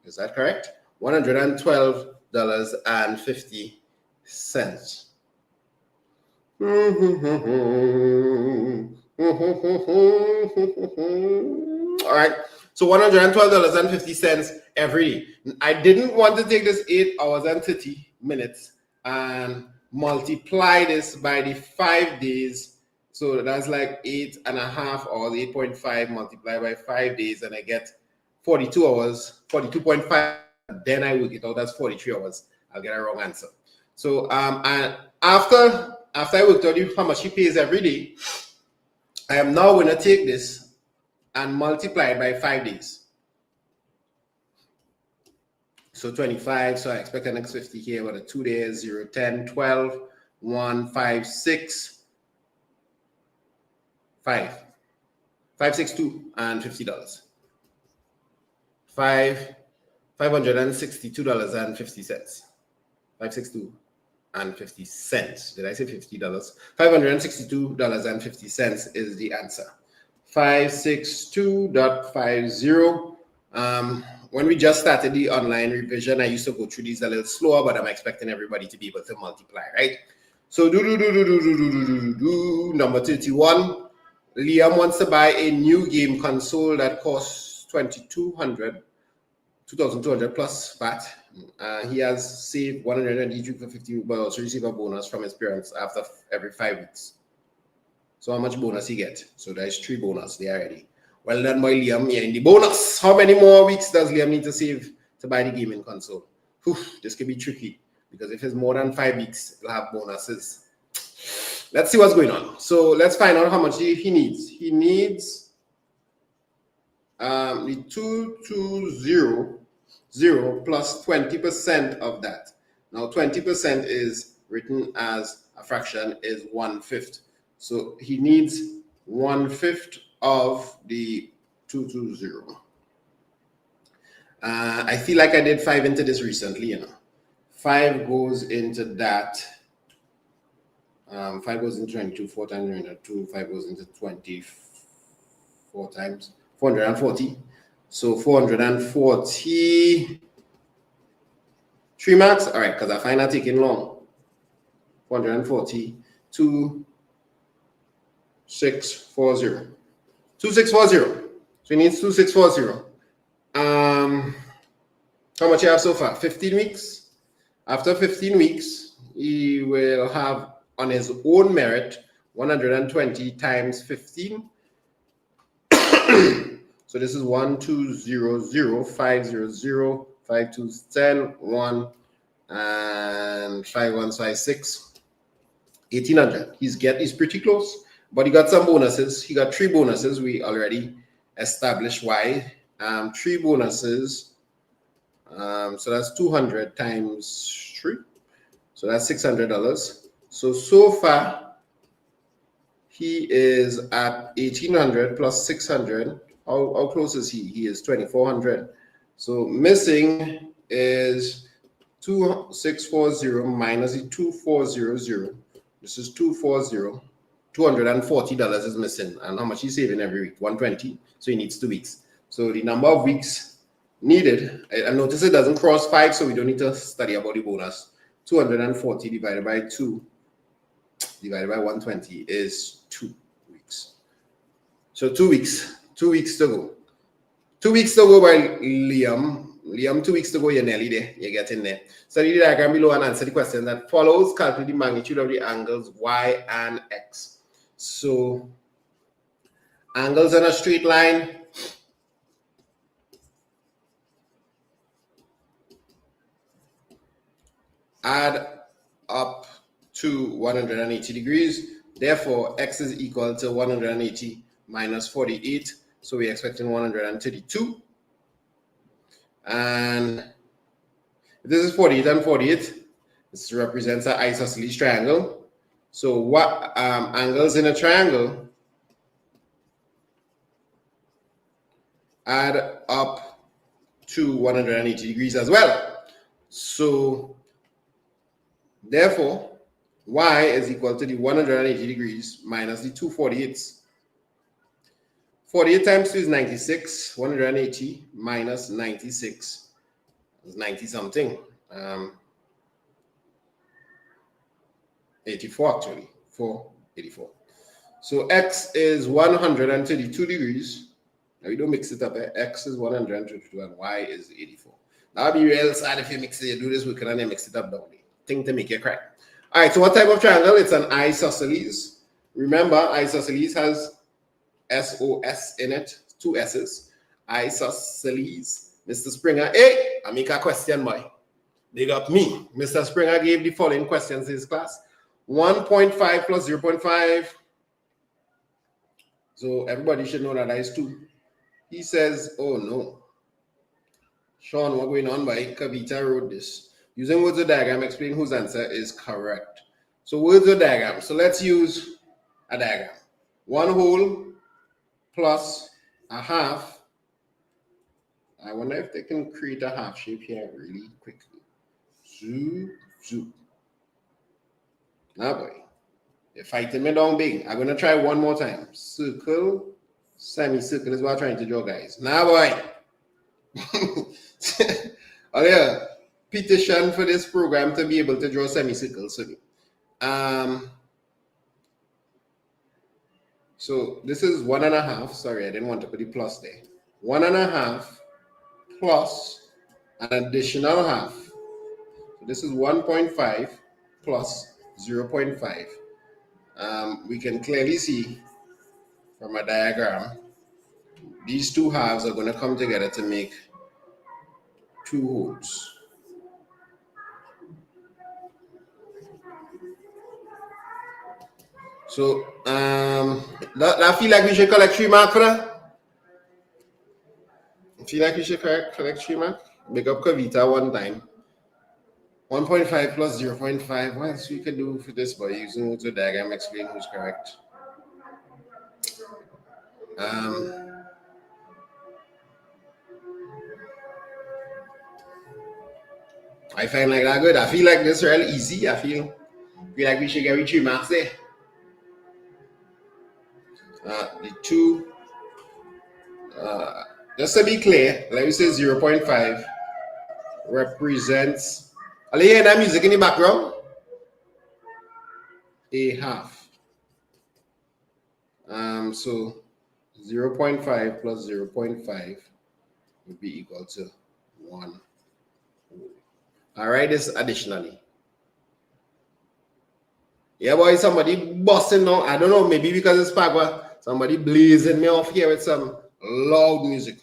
Is that correct? $112.50. All right. So $112.50 every day. I didn't want to take this 8 hours and 30 minutes and multiply this by the 5 days. So that's like 8.5 hours, 8.5 multiplied by 5 days, and I get 42 hours, 42.5. Then I work it out, that's 43 hours. I'll get a wrong answer. So and after I worked out how much he pays every day, I am now going to take this and multiply it by 5 days. So 25, so I expect the next 50 here, what, 2 days, 0, 10, 12, 1, 5, 6, 5, 5, 6, 2, and $50. $562.50. 562 and 50 cents. Did I say $50? $562.50 is the answer. 562.50. When we just started the online revision, I used to go through these a little slower, but I'm expecting everybody to be able to multiply, right? So number 31. Liam wants to buy a new game console that costs $2,200 plus VAT. He has saved $122 for 50, but also receive a bonus from his parents after every 5 weeks. So how much bonus he get? So there's 3 bonus there already. Well done, boy, Liam. Yeah, in the bonus. How many more weeks does Liam need to save to buy the gaming console? Whew, this could be tricky because if it's more than 5 weeks, it'll have bonuses. Let's see what's going on. So let's find out how much he needs. He needs the 220 plus 20% of that. Now 20% is written as a fraction is 1/5. So he needs 1/5 of the 220. I feel like I did 5 into this recently, you know. 5 goes into that. 5 goes into 22, 4 times 2, 5 goes into 24 times 440. So 440. 3 marks? All right, because I find that taking long. 440, 2640. 2640. So he needs 2640. How much you have so far? 15 weeks. After 15 weeks, he will have on his own merit 120 times 15. So this is 1, 2, 0, 0, 5, 0, 0, 5, 2, 10, 1, and 5, 1, 5, 6. 1800. He's pretty close, but he got some bonuses. He got 3 bonuses. We already established why. 3 bonuses. So that's 200 times 3. So that's $600. So far, he is at 1800 plus 600. How close is he? He is 2400. So missing is 2640 minus the 2400. This is 240. $240 is missing. And how much he's saving every week? 120. So he needs 2 weeks. So the number of weeks needed, I notice it doesn't cross 5, so we don't need to study about the bonus. 240 divided by 2 divided by 120 is 2 weeks. So 2 weeks. 2 weeks to go. 2 weeks to go by Liam. Liam, 2 weeks to go, you're nearly there. You're getting there. Study the diagram below and answer the question that follows. Calculate the magnitude of the angles y and x. So angles on a straight line. Add up to 180 degrees. Therefore, x is equal to 180 minus 48. So we're expecting 132. And if this is 48 and 48, this represents an isosceles triangle. So what angles in a triangle add up to 180 degrees as well. So therefore, y is equal to the 180 degrees minus the 248s. 48 times 2 is 96. 180 minus 96 is 90 something. 84 actually. 484. So x is 132 degrees. Now we don't mix it up. X is 132 and y is 84. That'll be real sad if you mix it, you do this wicked and then mix it up down there. Thing to make you cry. All right, so what type of triangle? It's an isosceles. Remember, isosceles has SOS in it, 2 S's. Isosceles. Mr. Springer, hey, I make a question, boy. Big up me. Mr. Springer gave the following questions in his class. 1.5 plus 0.5. So everybody should know that is 2. He says, oh no. Sean, what's going on, boy? Kavita wrote this. Using words of diagram, explain whose answer is correct. So words of diagram. So let's use a diagram. 1 whole plus a half. I wonder if they can create a half shape here really quickly. Zoop, zoop. Now, boy, you're fighting me down big. I'm going to try one more time. Circle, semicircle is what I'm trying to draw, guys. Now, boy. Oh, yeah. Petition for this program to be able to draw semicircles. So this is 1.5. Sorry, I didn't want to put the plus there. 1.5 plus an additional half. So this is 1.5 plus 0.5. We can clearly see from a diagram, these 2 halves are going to come together to make 2 wholes. So, I feel like we should collect 3 marks for that. I feel like we should collect 3 marks. Big up Kavita one time. 1.5 plus 0.5. What else we could do for this by using the diagram, explain who's correct. I find like that good. I feel like this is real easy. I feel like we should get 3 marks there. The 2, just to be clear, let me say 0.5 represents, are you hearing that music in the background? A half. So 0.5 plus 0.5 would be equal to 1. All right, this additionally. Yeah, boy, somebody busting now. I don't know, maybe because it's Pagua. Somebody blazing me off here with some loud music.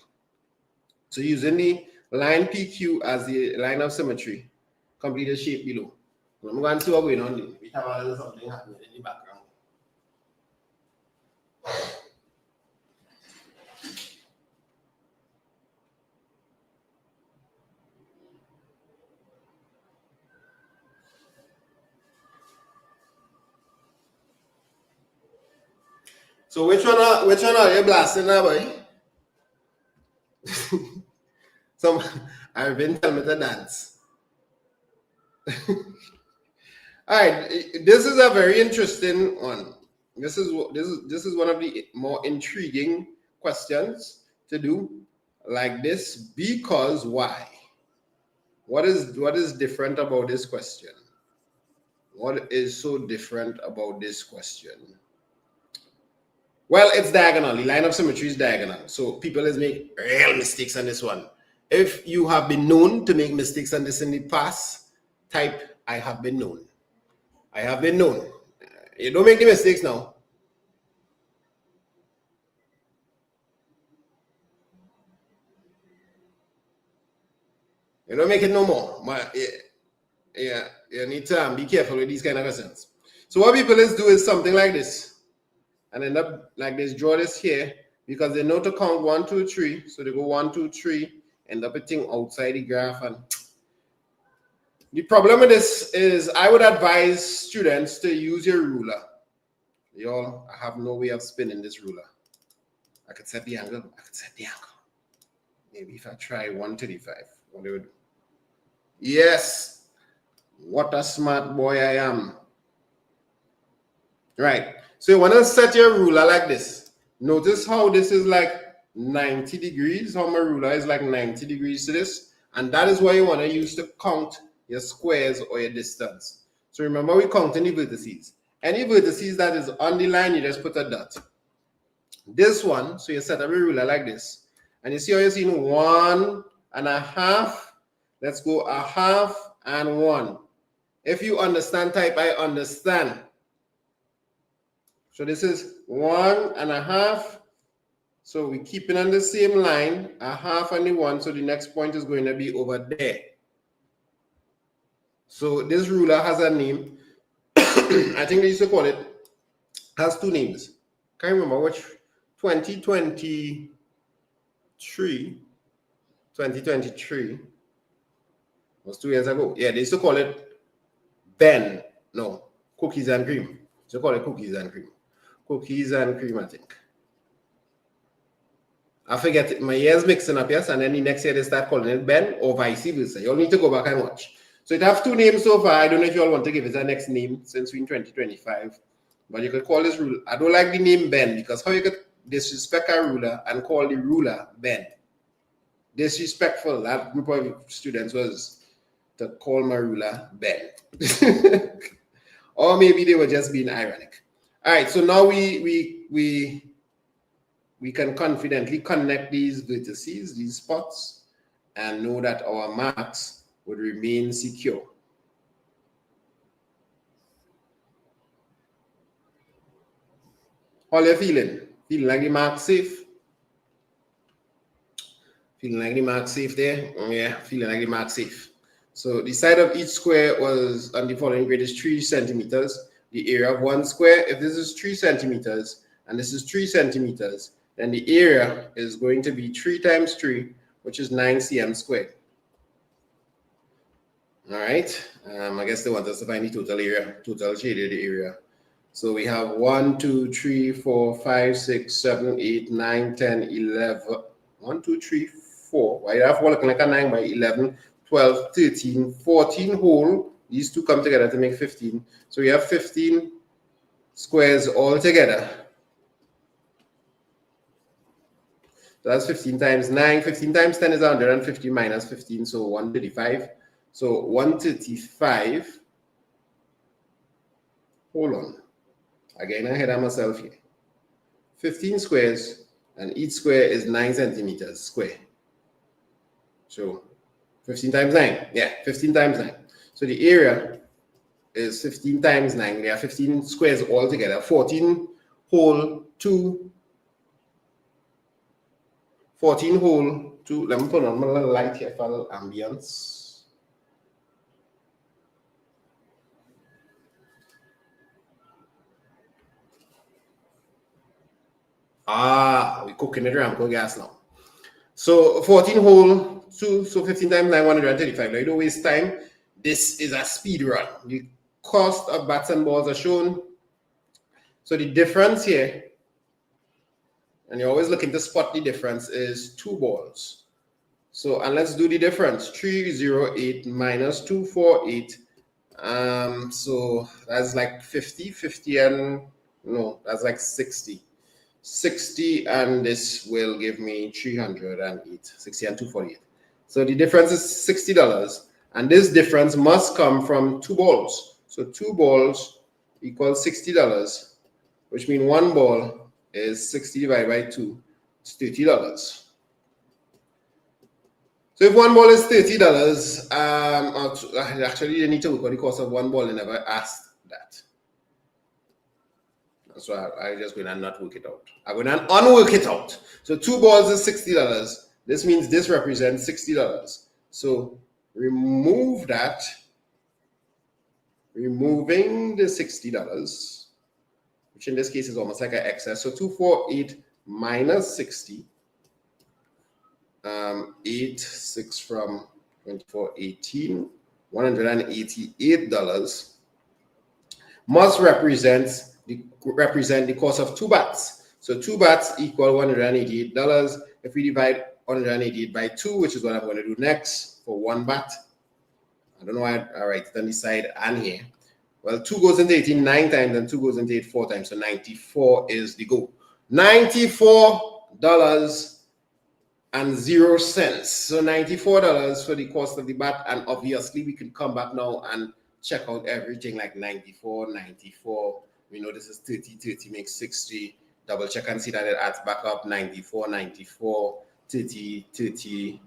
So using the line PQ as the line of symmetry, complete the shape below. I'm going to see what's going on there. We have a little something happening in the background. So which one are you blasting now, boy? I've been telling me to dance. All right, this is a very interesting one. This is one of the more intriguing questions to do like this, because why? What is different about this question? What is so different about this question? Well, it's diagonal. The line of symmetry is diagonal. So people is make real mistakes on this one. If you have been known to make mistakes on this in the past, type I have been known. I have been known. You don't make the mistakes now. You don't make it no more. But yeah, you need to be careful with these kind of questions. So what people do is something like this. And end up like this, draw this here, because they know to count 1, 2, 3. So they go 1, 2, 3, end up a thing outside the graph. And the problem with this is I would advise students to use your ruler. Y'all, I have no way of spinning this ruler. I could set the angle. Maybe if I try 135, what do we do? Yes. What a smart boy I am. Right. So you want to set your ruler like this. Notice how this is like 90 degrees. How my ruler is like 90 degrees to this. And that is what you want to use to count your squares or your distance. So remember, we're counting the vertices. Any vertices that is on the line, you just put a dot. This one, so you set up a ruler like this. And you see how you're seeing 1.5. Let's go 1/2 and 1. If you understand, type I understand. So this is 1.5. So we're keeping on the same line, 1/2 and the 1. So the next point is going to be over there. So this ruler has a name. I think they used to call it, has two names. Can't remember which. 2023 was 2 years ago. Yeah, they used to call it Ben. No, cookies and cream. They used to call it cookies and cream. Cookies and cream, I think. I forget it. My years mixing up, yes, and then the next year they start calling it Ben or vice versa. You'll need to go back and watch. So it have two names so far. I don't know if you all want to give it a next name since we're in 2025. But you could call this ruler. I don't like the name Ben because how you could disrespect a ruler and call the ruler Ben. Disrespectful. That group of students was to call my ruler Ben. Or maybe they were just being ironic. All right, so now we can confidently connect these vertices, these spots, and know that our marks would remain secure. How are you feeling? Feeling like the mark safe? Feeling like the mark safe there? Yeah, feeling like the mark safe. So the side of each square was on the following grade is 3 centimeters. The area of one square, if this is 3 centimeters and this is 3 centimeters, then the area is going to be 3 times 3, which is 9 cm squared. All right. I guess they want us to find the total area, total shaded area. So we have 1, 2, 3, 4, 5, 6, 7, 8, 9, 10, 11. 1, 2, 3, 4. Why you have one looking like a 9 by 11, 12, 13, 14 whole. These two come together to make 15. So we have 15 squares all together. So that's 15 times 9. 15 times 10 is 150 minus 15, so 135. So 135. Hold on. Again, I had myself here. 15 squares, and each square is 9 centimeters square. So 15 times 9. Yeah, 15 times 9. So the area is 15 times 9. There are 15 squares all together. 14 whole 2. 14 whole 2. Let me put on my little light here for a little ambience. We're cooking it around with gas now. So 14 whole 2, so 15 times 9, 135. Now you don't waste time. This is a speed run. The cost of bats and balls are shown. So the difference here, and you're always looking to spot the difference, is 2 balls. So, and let's do the difference. 308 minus 248. So that's like 50, and no, that's like 60. 60, and this will give me 308. 60 and 248. So the difference is $60, and this difference must come from 2 balls. So 2 balls equals $60, which means 1 ball is 60 divided by 2. It's $30. So if 1 ball is $30, actually you need to look at the cost of 1 ball. They never asked that. So I just going to not work it out. I'm going to unwork it out. So 2 balls is $60. This means this represents $60. So remove that. Removing the $60, which in this case is almost like an excess. So 248 minus 60. 8, 6 from 24, 18, $188 must represent the cost of 2 bats. So 2 bats equal $188. If we divide 188 by 2, which is what I'm going to do next for 1 bat. I don't know why I write it on the side and here. Well, 2 goes into 18 9 times and 2 goes into 8 4 times. So 94 is the goal. $94 and 0 cents. So $94 for the cost of the bat. And obviously we can come back now and check out everything like 94, 94. We know this is 30, 30 makes 60. Double check and see that it adds back up 94, 94, 30, 30,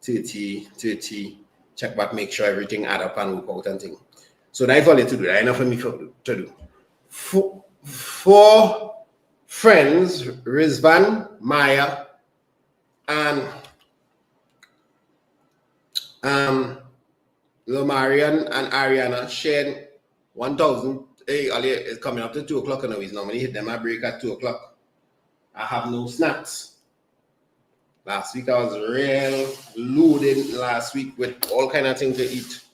30, 30. Check back, make sure everything add up and work out and thing. So that's all you to do. That's enough for me to do. Four friends, Rizvan, Maya, and Lomarian and Ariana shared 1,000. Hey, it's coming up to 2 o'clock now. He's normally hit them at break at 2 o'clock. I have no snacks. Last week I was real loaded last week with all kind of things to eat.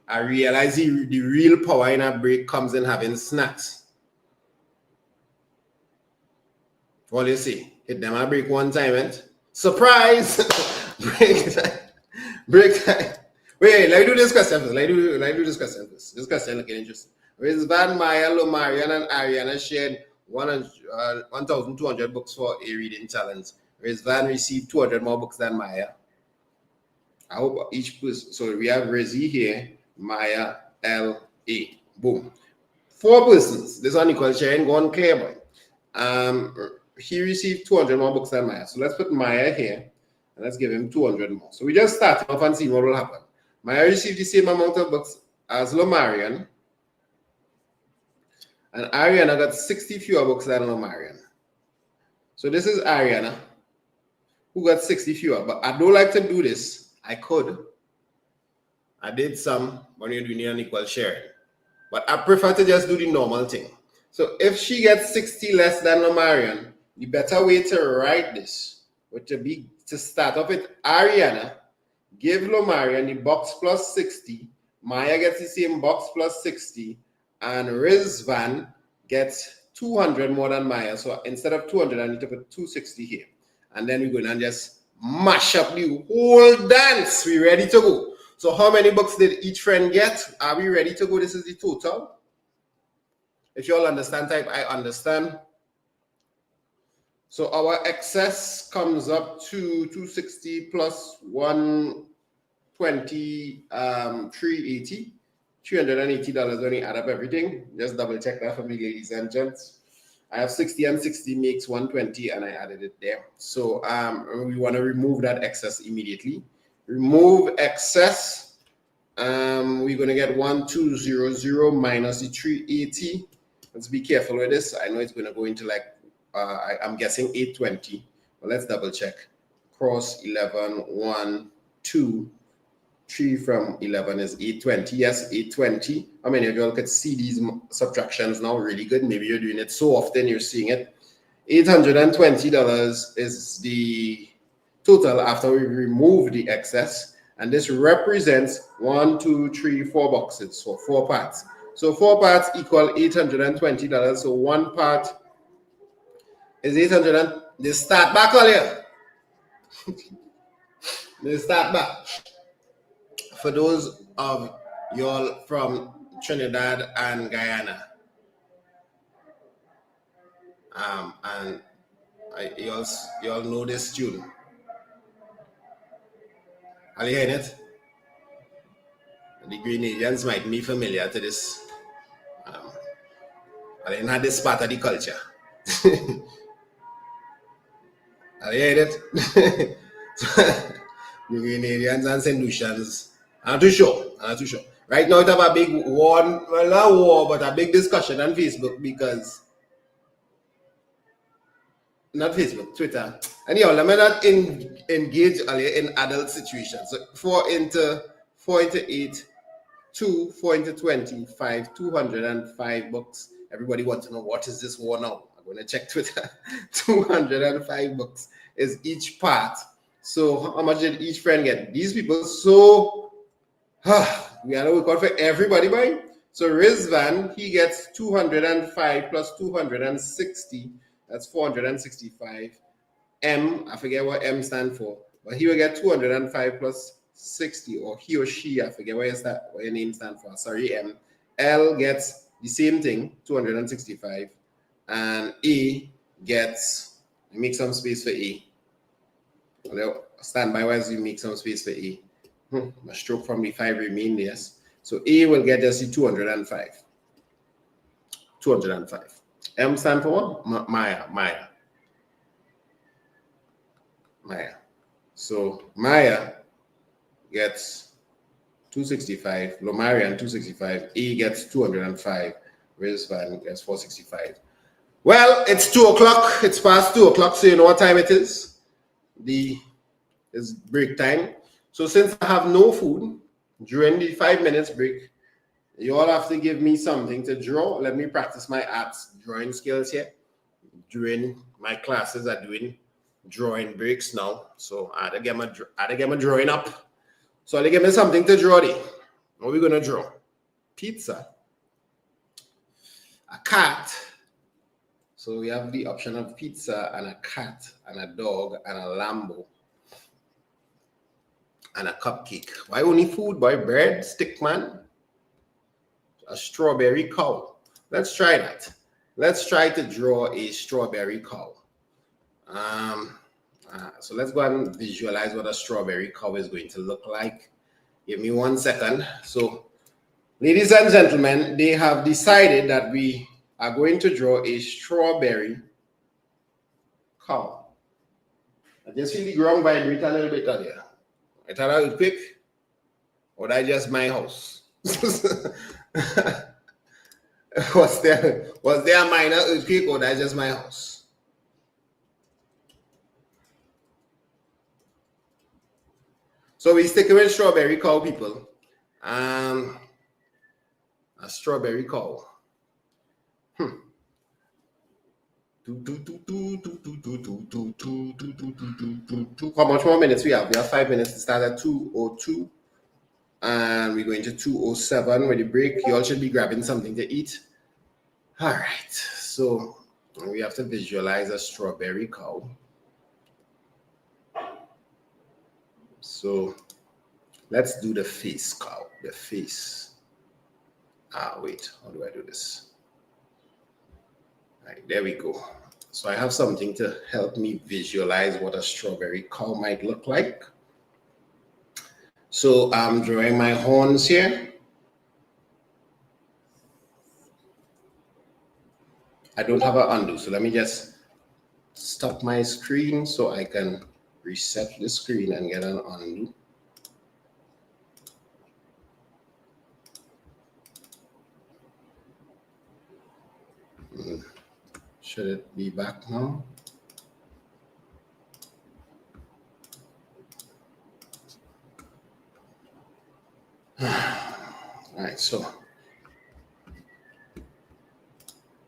I realized the real power in a break comes in having snacks. What do you see? Hit them at break one time, and surprise! break time. Break time. Wait, let me do this question first. Let me do this question first. This question looking interesting. Rizvan, Maya, Lomarian, and Ariana shared 1,200 books for a reading challenge. Rizvan received 200 more books than Maya. I hope each person, so we have Rizzy here, Maya, L.A. Boom. 4 persons. This one equal sharing, go on clear, boy. He received 200 more books than Maya. So let's put Maya here, and let's give him 200 more. So we just start off and see what will happen. Maya received the same amount of books as Lomarian, and Ariana got 60 fewer books than Lomarian. So this is Ariana, who got 60 fewer. But I don't like to do this. I could. I did some when you're doing an equal sharing. But I prefer to just do the normal thing. So if she gets 60 less than Lomarian, the better way to write this would be to start off with Ariana, give Lomarian the box plus 60, Maya gets the same box plus 60, and Rizvan gets 200 more than Maya. So instead of 200, I need to put 260 here. And then we're going to just mash up the whole dance. We ready to go. So how many books did each friend get? Are we ready to go? This is the total. If you all understand, type I understand. So our excess comes up to 260 plus 120, 380. $380 when you add up everything. Just double check that for me, ladies and gents. I have 60 and 60 makes 120, and I added it there. So we want to remove that excess immediately. Remove excess. We're going to get 1200 minus the 380. Let's be careful with this. I know it's going to go into like, I'm guessing 820. But let's double check. Cross 11, 1, 2, 3 from 11 is 820. Yes, 820. How many of you all could see these subtractions now really good? Maybe you're doing it so often you're seeing it. $820 is the total after we remove the excess. And this represents 1, 2, 3, 4 boxes. So 4 parts. So 4 parts equal $820. So 1 part is 800. They start back earlier. They start back. For those of y'all from Trinidad and Guyana, and y'all know this tune. Are you hearing it? The Grenadians might be familiar to this. I didn't have this part of the culture. Are you hearing it? The Grenadians and St. Lucians. I'm not too sure. Right now, it have a big war, well, not war, but a big discussion on Facebook because, not Facebook, Twitter. Anyhow, let me not engage in adult situations. So 4 into 8, 2, 4 into 25, 205 books. Everybody wants to know what is this war now. I'm going to check Twitter. 205 books is each part. So how much did each friend get? These people, so we are work out for everybody, boy. So Rizvan, he gets 205 plus 260. That's 465. M, I forget what M stands for, but he will get 205 plus 60, or he or she, I forget what your name stands for. Sorry, M. L gets the same thing, 265, and A gets, make some space for A. Stand by while you make some space for A. My stroke from the 5 remain, yes. So A will get us the 205. 205. M stand for what? Maya. So Maya gets 265, Lomarian 265, E gets 205, Rizvan gets 465. Well, it's 2 o'clock. It's past 2 o'clock, so you know what time it is. It's break time. So since I have no food during the 5 minutes break, you all have to give me something to draw. Let me practice my arts drawing skills here. During my classes are doing drawing breaks now. So I had to get my drawing up. So they give me something to draw there. What are we gonna draw? Pizza, a cat. So we have the option of pizza and a cat and a dog and a Lambo and a cupcake. Why only food? Boy, bread, stick man, a strawberry cow. Let's try that. Let's try to draw a strawberry cow. So let's go and visualize what a strawberry cow is going to look like. Give me 1 second. So, ladies and gentlemen, they have decided that we are going to draw a strawberry cow. I just feel the ground vibrate a little bit earlier. I thought I would quick, or I just my house. Was there a minor earthquake, or that just my house? So we stick with strawberry cow, people. A strawberry cow. How much more minutes we have? We have 5 minutes to start at 2:02. And we're going to 2:07 with the break. You all should be grabbing something to eat. All right. So we have to visualize a strawberry cow. So let's do the face cow. The face. Wait. How do I do this? All right, there we go. So I have something to help me visualize what a strawberry cow might look like. So I'm drawing my horns here. I don't have an undo, so let me just stop my screen so I can reset the screen and get an undo. Should it be back now? All right, so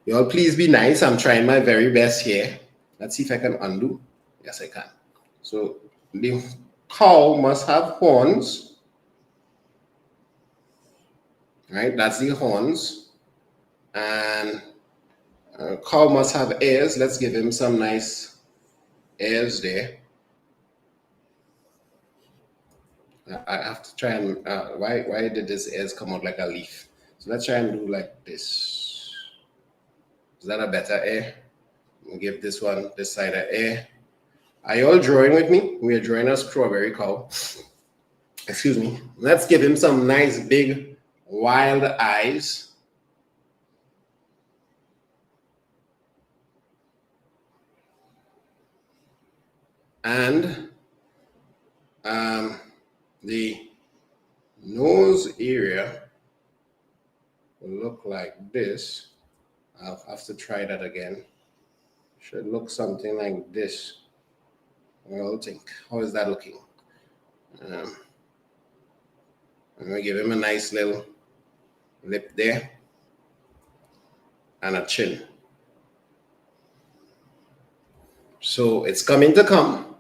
you all please be nice. I'm trying my very best here. Let's see if I can undo. Yes, I can. So the cow must have horns. Right, that's the horns. And cow must have ears. Let's give him some nice ears there. I have to try and why did this ears come out like a leaf? So let's try and do like this. Is that a better ear? We'll give this one this side an ear. Are you all drawing with me? We are drawing a strawberry cow. Excuse me. Let's give him some nice big wild eyes. And the nose area will look like this. I'll have to try that again. Should look something like this. Well, think, how is that looking? I'm gonna give him a nice little lip there and a chin. So it's coming to come.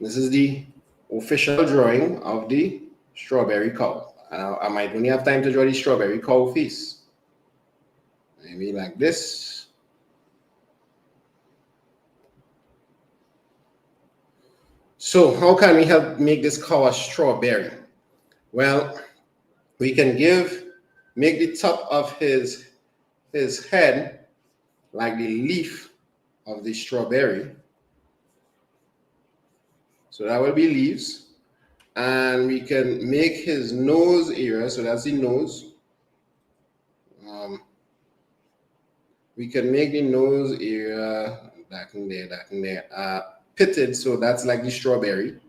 This is the official drawing of the strawberry cow. I might only have time to draw the strawberry cow face. Maybe like this. So how can we help make this cow a strawberry? Well, we can make the top of his head like the leaf of the strawberry. So that will be leaves. And we can make his nose area, so that's the nose. we can make the nose area back in there, pitted, so that's like the strawberry.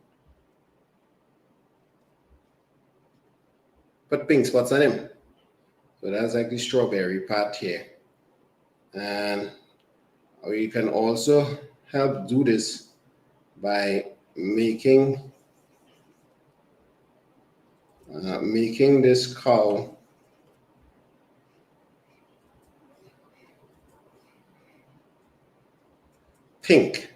Put pink spots on him. So that's like the strawberry part here. And we can also help do this by making this cow pink.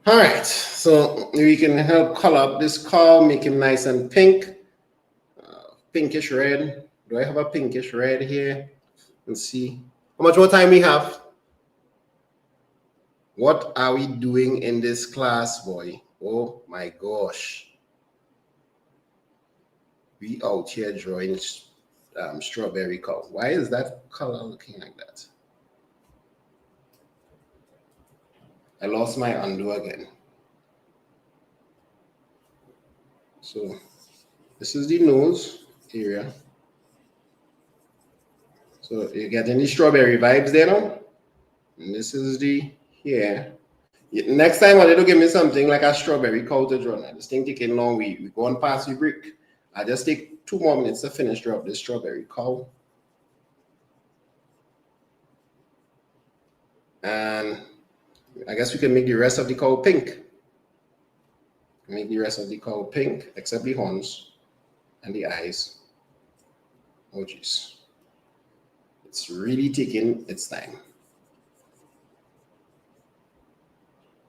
All right, so we can help color up this cow, make him nice and pink, pinkish red. Do I have a pinkish red here? Let's see. How much more time we have? What are we doing in this class, boy? Oh my gosh. We out here drawing strawberry cow. Why is that color looking like that? I lost my undo again. So this is the nose area. So you're getting the strawberry vibes there now. And this is the here. Next time I will give me something like a strawberry cow to draw. This thing taking long. We go on past the brick. I just take 2 more minutes to finish draw up this strawberry cow. And I guess we can make the rest of the cow pink. Make the rest of the cow pink, except the horns and the eyes. Oh geez. It's really taking its time.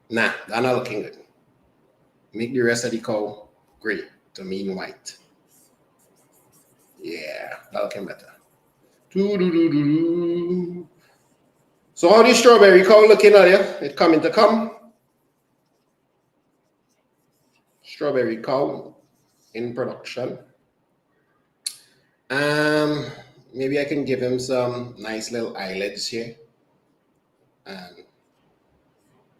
Nah, they're not looking good. Make the rest of the cow gray to mean white. Yeah, that's looking better. So how the strawberry cow looking at you? It coming to come. Strawberry cow in production. Maybe I can give him some nice little eyelids here and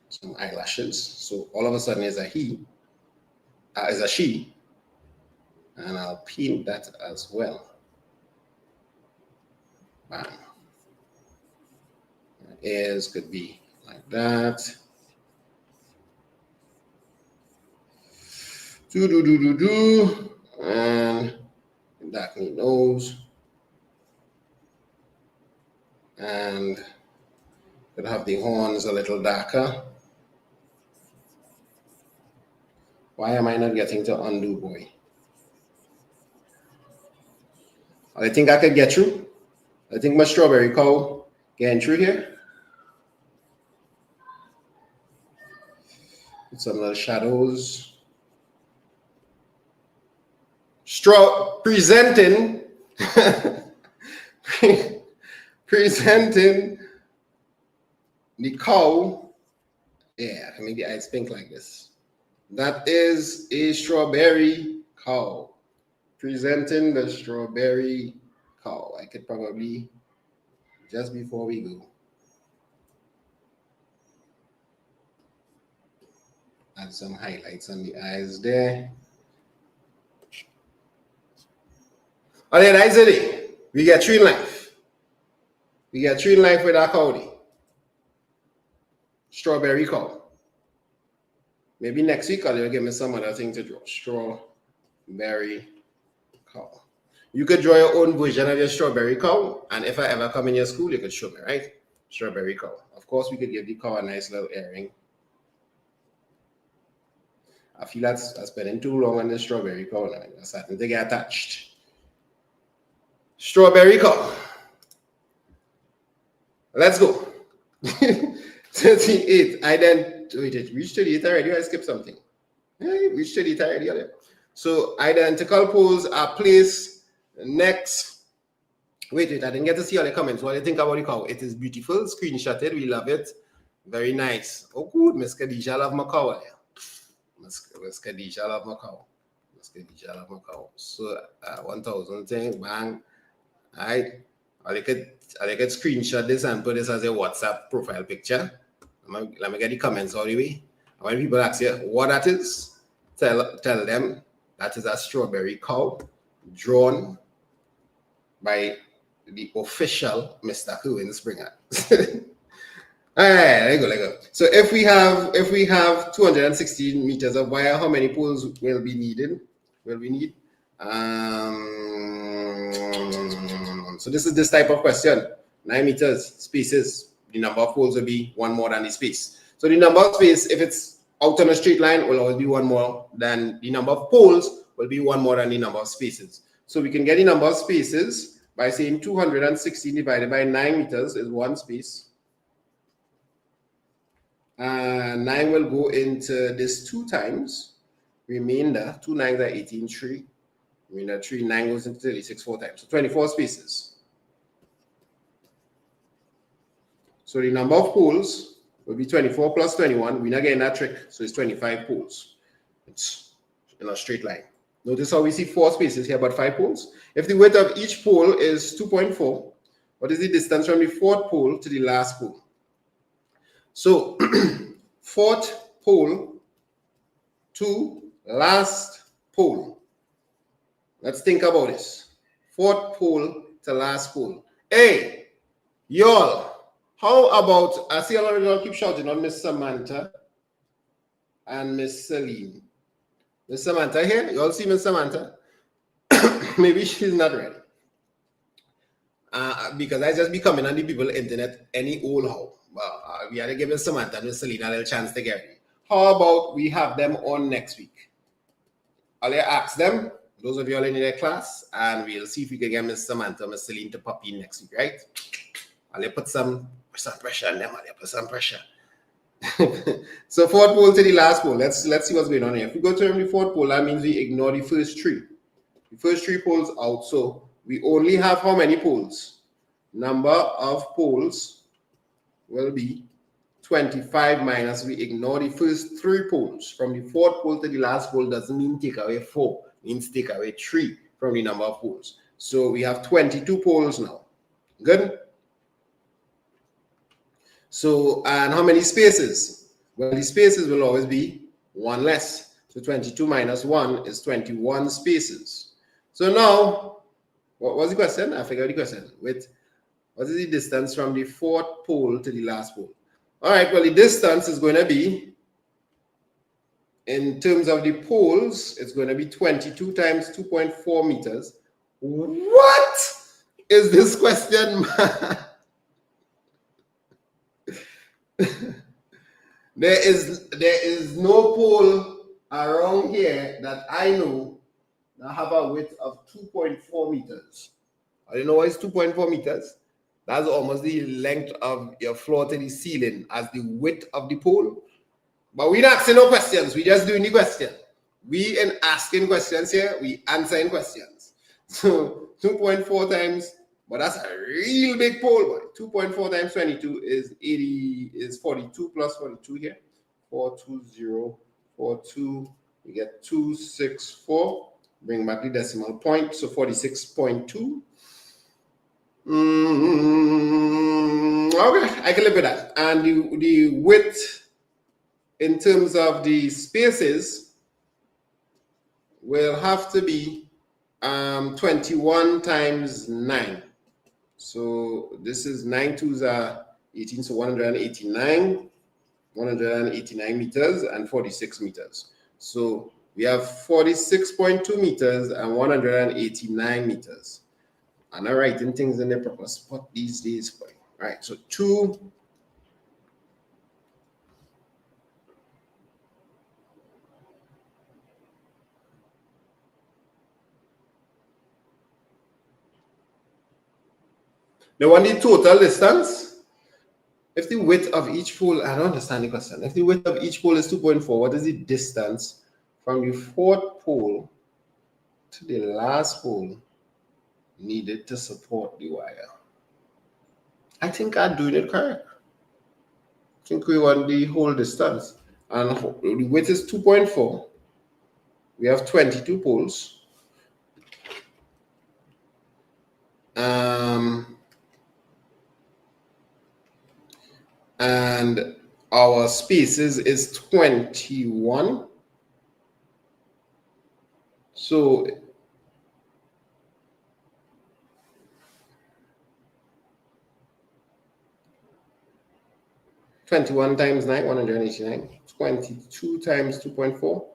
some eyelashes. So all of a sudden is a he, is a she, and I'll paint that as well. Bam. Ears could be like that. And darken the nose. And we'll have the horns a little darker. Why am I not getting to undo, boy? I think I could get through. I think my strawberry cow getting through here. Put some little shadows. Presenting presenting the cow. Yeah, I can make the eyes pink like this. That is a strawberry cow. Presenting the strawberry cow. I could probably, just before we go, add some highlights on the eyes there. Oh, yeah, that's it. We get 3 in life. We get 3 in life with our cow. Strawberry cow. Maybe next week I'll give me some other thing to draw. Strawberry cow. You could draw your own version of your strawberry cow, and if I ever come in your school, you could show me, right? Strawberry cow. Of course, we could give the cow a nice little earring. I feel that's spending too long on the strawberry cow now. I'm starting to get attached. Strawberry cow. Let's go. 38. I then wait, it reached 38 already. I skipped something. Yeah, it reached 38 already. So identical poles are placed next. Wait, I didn't get to see all the comments. What do you think about the cow? It is beautiful. Screenshotted. We love it. Very nice. Oh, good. Miss Khadija love my cow. Miss Khadija love my cow. Miss Khadija love my cow. So 1,000 thing, bang. All right. I could screenshot this and put this as a WhatsApp profile picture. Let me get the comments all the way. And when people ask you what that is, tell them that is a strawberry cow drawn by the official Mr. Kerwin Springer. All right, there you go. So if we have 216 meters of wire, how many poles will be needed? Will we need? So this is this type of question. 9 meters spaces. The number of poles will be one more than the space. So the number of space, if it's out on a straight line, will always be one more than the number of poles will be one more than the number of spaces. So we can get the number of spaces by saying 216 divided by 9 meters is one space. 9 will go into this 2 times. Remainder, 2 9s are 18, 3. Remainder 3, 9 goes into 36 4 times. So 24 spaces. So the number of poles will be 24 plus 21. We're not getting that trick. So it's 25 poles. It's in a straight line. Notice how we see 4 spaces here, but 5 poles. If the width of each pole is 2.4, what is the distance from the 4th pole to the last pole? So 4th pole to last pole. Let's think about this. 4th pole to last pole. Hey, y'all, how about, I see a lot of y'all keep shouting on Miss Samantha and Miss Celine. Miss Samantha here? You all see Miss Samantha? Maybe she's not ready. Because I just be coming on the people internet any old how. We had to give Miss Samantha and Miss Celine a little chance to get ready. How about we have them on next week? I'll ask them, those of you all in their class, and we'll see if we can get Miss Samantha and Miss Celine to pop in next week, right? I'll put some pressure on them. I'll put some pressure. So 4th pole to the last pole. Let's see what's going on here. If we go to the 4th pole, that means we ignore the first 3. The first 3 poles out. So we only have how many poles? Number of poles will be 25 minus, we ignore the first 3 poles. From the 4th pole to the last pole doesn't mean take away 4. It means take away 3 from the number of poles. So we have 22 poles now. Good? So, and how many spaces? Well, the spaces will always be 1 less. So 22 minus 1 is 21 spaces. So now, what was the question? I forgot the question. Wait, what is the distance from the 4th pole to the last pole? All right, well, the distance is going to be, in terms of the poles, it's going to be 22 times 2.4 meters. What is this question? There is no pole around here that I know that have a width of 2.4 meters. I don't know why it's 2.4 meters. That's almost the length of your floor to the ceiling as the width of the pole. But we're not asking no questions. We're just doing the question. We ain't asking questions here. We answering questions. So 2.4 times, but that's a real big pole, boy. 2.4 times 22 is 42 plus 42 here. 42042. We get 264. Bring back the decimal point. So 46.2. Okay, I can live with that. And the width in terms of the spaces will have to be 21 times 9. So this is 9 twos are 18, so 189 meters and 46 meters. So we have 46.2 meters and 189 meters. I'm not writing things in the proper spot these days, boy. Right, so 2. They want the total distance. If the width of each pole, I don't understand the question. If the width of each pole is 2.4, what is the distance from the 4th pole to the last pole needed to support the wire? I think I'm doing it correct. I think we want the whole distance. And the width is 2.4. We have 22 poles. And our spaces is 21. So 21 times 9, 189. 22 times 2.4.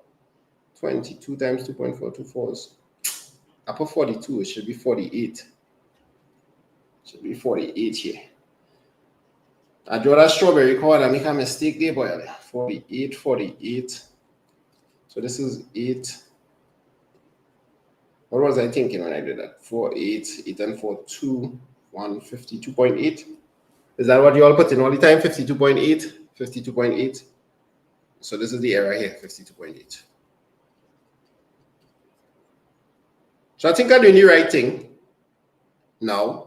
22 times 2.4, 2 fours. I put 42, it should be 48. Should be 48 here. I draw that strawberry card and make a mistake there, boy. 48, 48. So this is 8. What was I thinking when I did that? 4, 8, 8 and 4, 2, 152.8. Is that what you all put in all the time? 52.8, 52.8. So this is the error here, 52.8. So I think I'm doing the right thing now.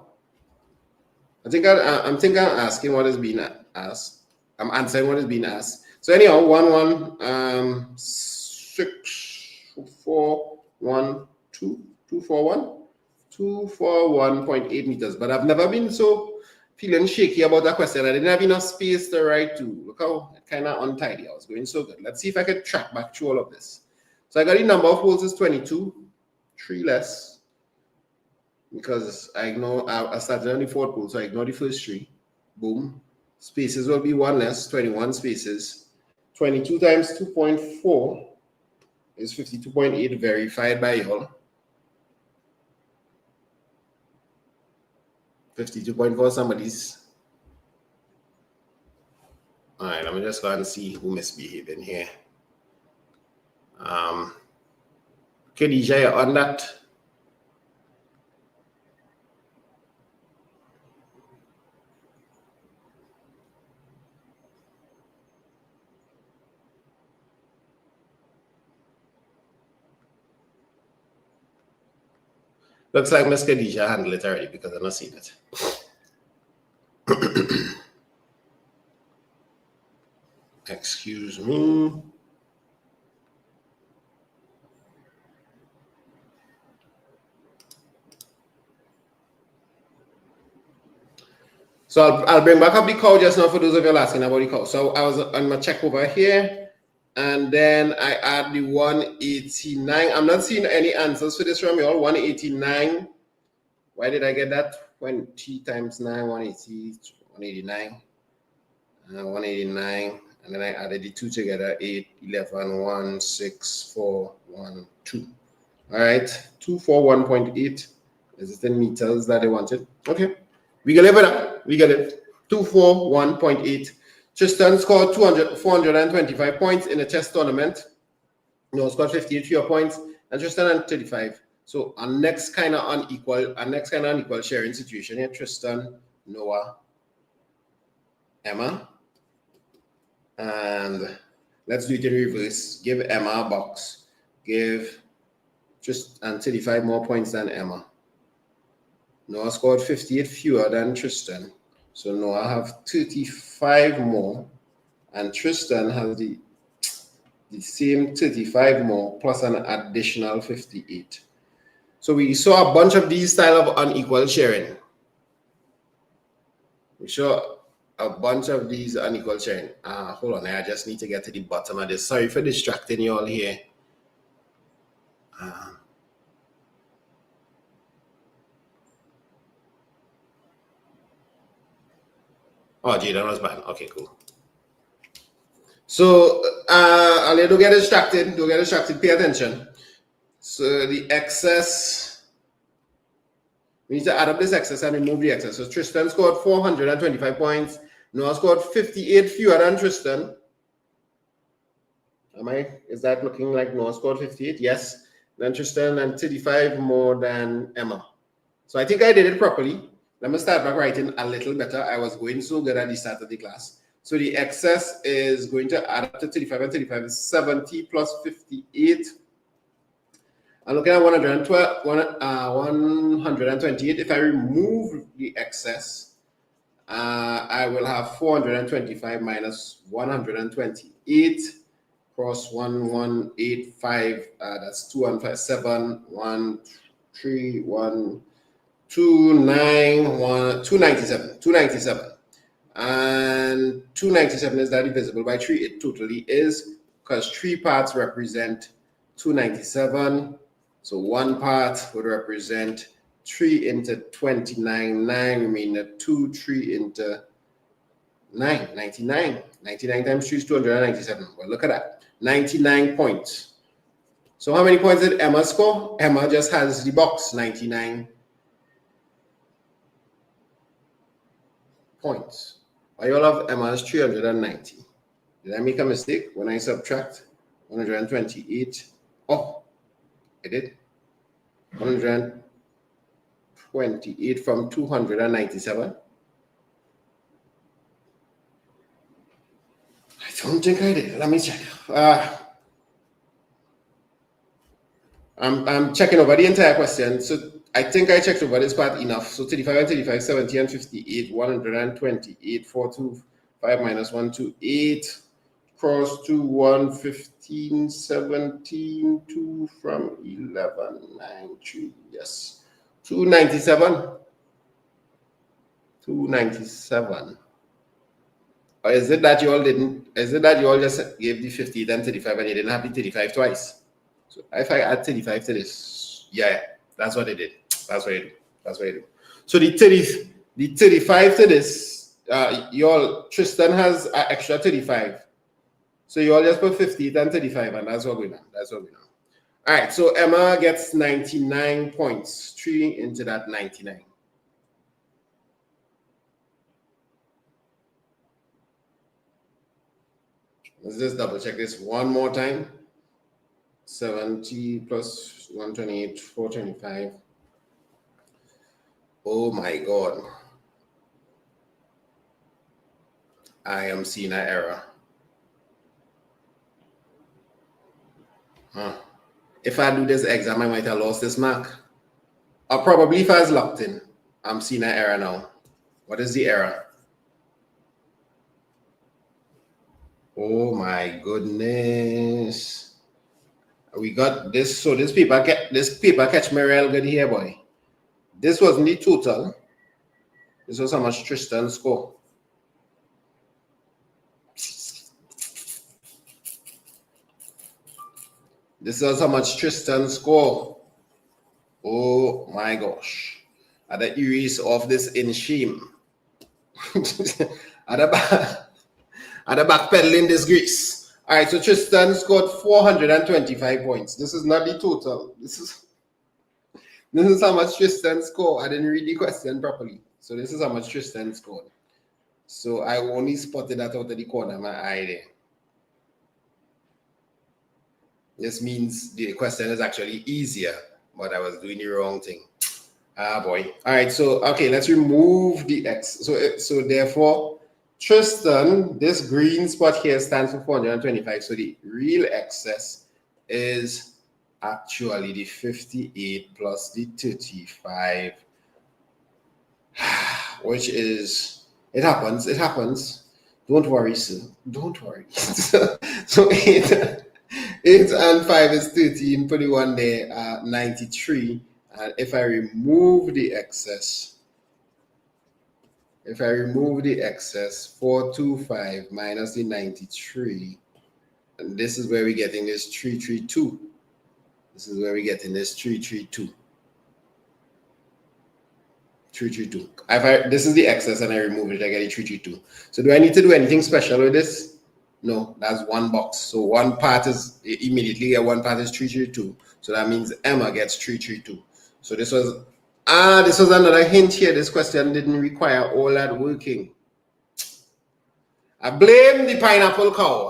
I'm asking what is being asked. I'm answering what is being asked. So anyhow, 241.8 meters. But I've never been so feeling shaky about that question. I didn't have enough space to write to. Look how kind of untidy I was going. So good. Let's see if I can track back through all of this. So I got the number of holes is 22, 3 less. Because I started on the fourth pole, so I ignore the first 3. Boom. Spaces will be 1 less, 21 spaces. 22 times 2.4 is 52.8, verified by y'all. 52.4, somebody's. All right, let me just go and see who misbehaving here. Khadija, you're on that. Looks like Miss Khadija handled it already because I'm not seeing it. Excuse me. So I'll bring back up the cow just now for those of you asking about the cow. So I was on my check over here, and then I add the 189. I'm not seeing any answers for this from you all. 189. Why did I get that? 20 times 9, 180, 189. 189. And then I added the 2 together. 8, 11, 1, 6, 4, 1, 2. All right. 241.8. Is it in meters that they wanted? Okay. We can live with that. We get it. 241.8. Tristan scored 425 points in a chess tournament. No, scored 58 fewer points, and Tristan had 35. So our next kind of unequal sharing situation here: Tristan, Noah, Emma, and let's do it in reverse. Give Emma a box. Give Tristan 35 more points than Emma. Noah scored 58 fewer than Tristan. So Noah have 35 more, and Tristan has the same 35 more plus an additional 58. So we saw a bunch of these style of unequal sharing. We saw a bunch of these unequal sharing. Hold on, I just need to get to the bottom of this. Sorry for distracting you all here. Oh, Jaden was banned. Okay, cool. So, Ali, don't get distracted. Don't get distracted. Pay attention. So the excess, we need to add up this excess and remove the excess. So Tristan scored 425 points. Noah scored 58 fewer than Tristan. Is that looking like Noah scored 58? Yes. Then Tristan and 35 more than Emma. So I think I did it properly. Let me start back writing a little better. I was going so good at the start of the class. So the excess is going to add up to 35, and 35 is 70 plus 58. I'm looking at 128. If I remove the excess, I will have 425 minus 128 cross 1185. That's 217, 1, 3, 1, 2, 9, 1, 297. 297. And 297 is that divisible by 3? It totally is, because 3 parts represent 297. So 1 part would represent 3 into 29, 9, remaining 2, 3 into 99. 99 times 3 is 297. Well, look at that. 99 points. So how many points did Emma score? Emma just has the box, 99 points. I all have Emma's 390. Did I make a mistake when I subtract 128? Oh, I did. 128 from 297. I don't think I did. Let me check. I'm checking over the entire question. So I think I checked over this part enough. So 35 and 35, 70 and 58, 128, 425 minus 128, cross to 1, 15, 17, 2 from 11, 9, 3, yes. 297. 297. Or is it that you all didn't, is it that you all just gave the 58 and 35 and you didn't have the 35 twice? So if I add 35 to this, yeah, that's what I did. That's what I do. That's what I do. So the 35 to this, Tristan has an extra 35. So you all just put 58 and 35, and that's what we know. That's what we know. All right, so Emma gets 99 points. 3 into that 99. Let's just double check this one more time. 70 plus 128, 425. Oh my God. I am seeing an error. If I do this exam, I might have lost this mark. Or probably if I was locked in. I'm seeing an error now. What is the error? Oh my goodness. We got this. So this paper catch me real good here, boy. This wasn't the total. This was how much Tristan scored. This is how much Tristan scored. Oh my gosh. I had to erase off this in shame. At the backpedaling this grease. All right, so Tristan scored 425 points. This is not the total. This is how much Tristan scored. I didn't read the question properly. So this is how much Tristan scored. So I only spotted that out of the corner of my eye there. This means the question is actually easier, but I was doing the wrong thing. Ah, boy. All right, so, okay, let's remove the X. So therefore, Tristan, this green spot here stands for 425. So the real excess is actually the 58 plus the 35, which is, it happens. Don't worry, sir. Don't worry. So 8 and 5 is 13. Put the one there, 93. And if I remove the excess, 425 minus the 93, and this is where we're getting this 332. This is where we're getting this 332. 332. This is the excess and I remove it, I get a 332. So do I need to do anything special with this? No, that's one box. So one part is immediately, one part is 332. So that means Emma gets 332. So this was another hint here. This question didn't require all that working. I blame the pineapple cow.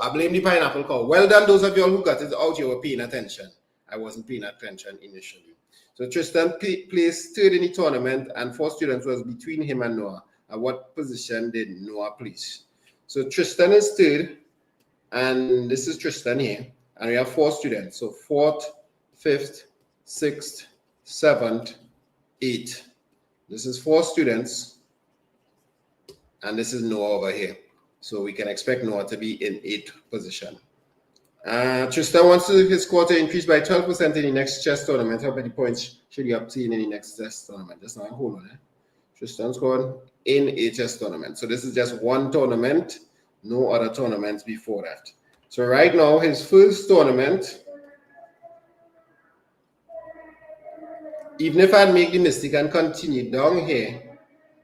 Well done, those of you who got it out, you were paying attention. I wasn't paying attention initially. So Tristan placed third in the tournament, and 4 students was between him and Noah. At what position did Noah place? So Tristan is third, and this is Tristan here, and we have 4 students. So 4th, 5th, 6th, 7th, 8th. This is 4 students, and this is Noah over here. So we can expect Noah to be in 8th position. Tristan wants his score to increase by 12% in the next chess tournament. How many points should he obtain in the next chess tournament? Just now, hold on. Tristan scored in a chess tournament. So this is just one tournament, no other tournaments before that. So right now, his first tournament, even if I make the mistake and continue down here,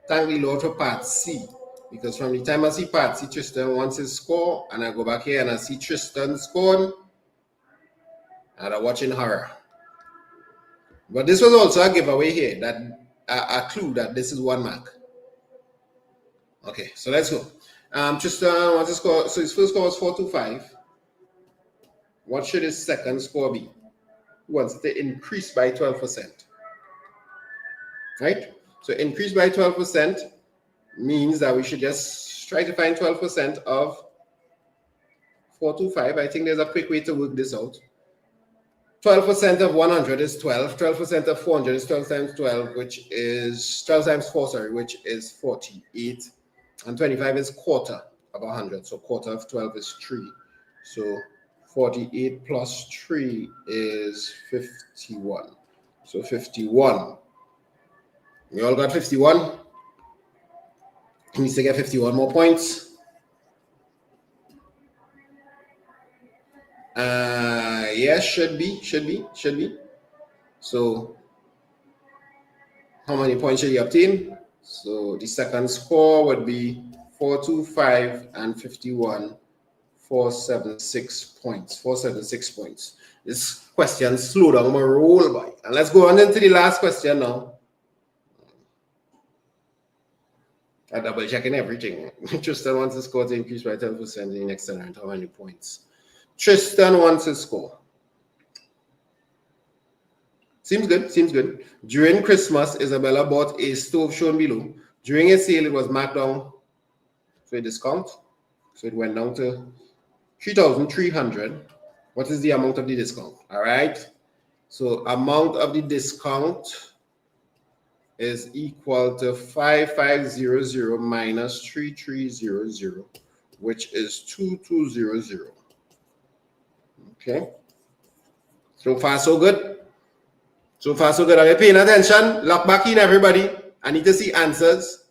thank the Lord for part C. Because from the time I see Patsy, Tristan wants his score, and I go back here and I see Tristan scoring, and I'm watching horror. But this was also a giveaway here, that a clue that this is 1 mark. Okay, so let's go. Tristan wants his score. So his first score was 425. What should his second score be? He wants it to increase by 12%. Right? So increase by 12% means that we should just try to find 12% of 425. I think there's a quick way to work this out. 12% of 100 is 12. 12% of 400 is 12 times 12, which is 12 times 4, sorry, which is 48. And 25 is quarter of 100. So quarter of 12 is 3. So 48 plus 3 is 51. So 51. We all got 51. He needs to get 51 more points. Yes, should be. So how many points should he obtain? So the second score would be 425 and 51, 476 points. 476 points. This question slow down my roll, boy. And let's go on into the last question now. I'm double checking everything. Tristan wants to score to increase by 10% in the next round. How many points? Tristan wants to score. Seems good. During Christmas, Isabella bought a stove shown below. During a sale, it was marked down for a discount. So it went down to 3,300. What is the amount of the discount? All right. So amount of the discount is equal to 5500 minus 3300, which is 2200. Okay. So far, so good. So far, so good. Are you paying attention? Lock back in, everybody. I need to see answers.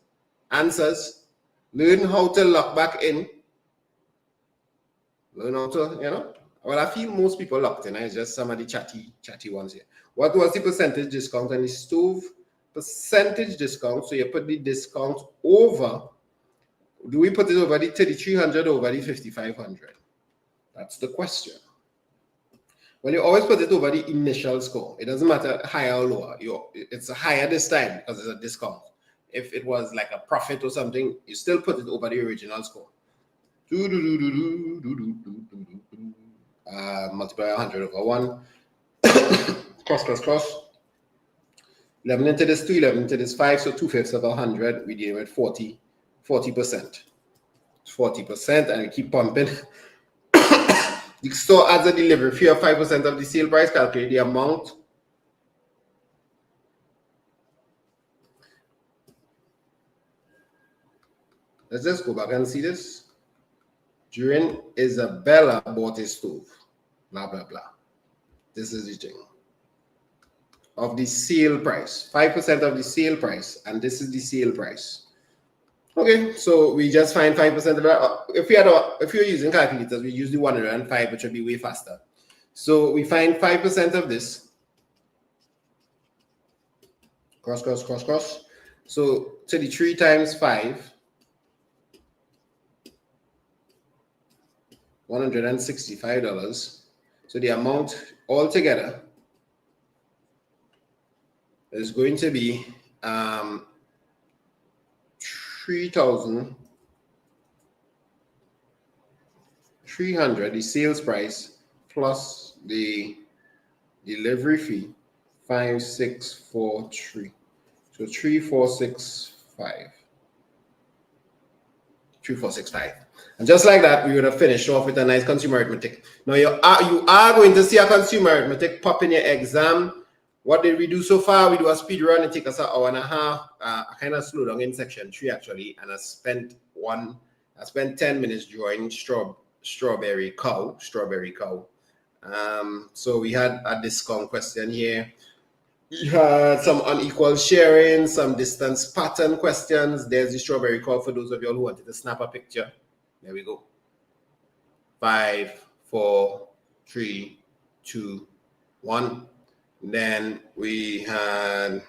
Learn how to lock back in. Learn how to, Well, I feel most people locked in. It's just some of the chatty ones here. What was the percentage discount on the stove? Percentage discount. So you put the discount over. Do we put it over the 3,300 or over the 5,500? That's the question. Well, you always put it over the initial score. It doesn't matter higher or lower. It's higher this time because it's a discount. If it was like a profit or something, you still put it over the original score. Multiply 100 over 1. Cross. 11 into this 2, 11 into this 5, so 2/5 of 100. We deal with 40%. 40%, and we keep pumping. The store adds a delivery fee of 5% of the sale price. Calculate the amount. Let's just go back and see this. During Isabella bought a stove. Blah, blah, blah. This is the thing. Of the sale price. 5% of the sale price. And this is the sale price. Okay, so we just find 5% of that. If you're using calculators, we use the 105, which would be way faster. So we find 5% of this. Cross. So 33 times 5. $165. So the amount altogether is going to be 3,300, the sales price, plus the delivery fee, 5,643. So 3,465. 3,465. And just like that, we would have finished off with a nice consumer arithmetic. Now you are going to see a consumer arithmetic pop in your exam. What did we do so far? We do a speed run. It takes us an hour and a half. I kind of slowed down in section 3 actually, and I spent 10 minutes drawing strawberry cow. So we had a discount question here. We had some unequal sharing, some distance pattern questions. There's the strawberry cow for those of you who wanted to snap a picture. There we go. 5, 4, 3, 2, 1. Then we had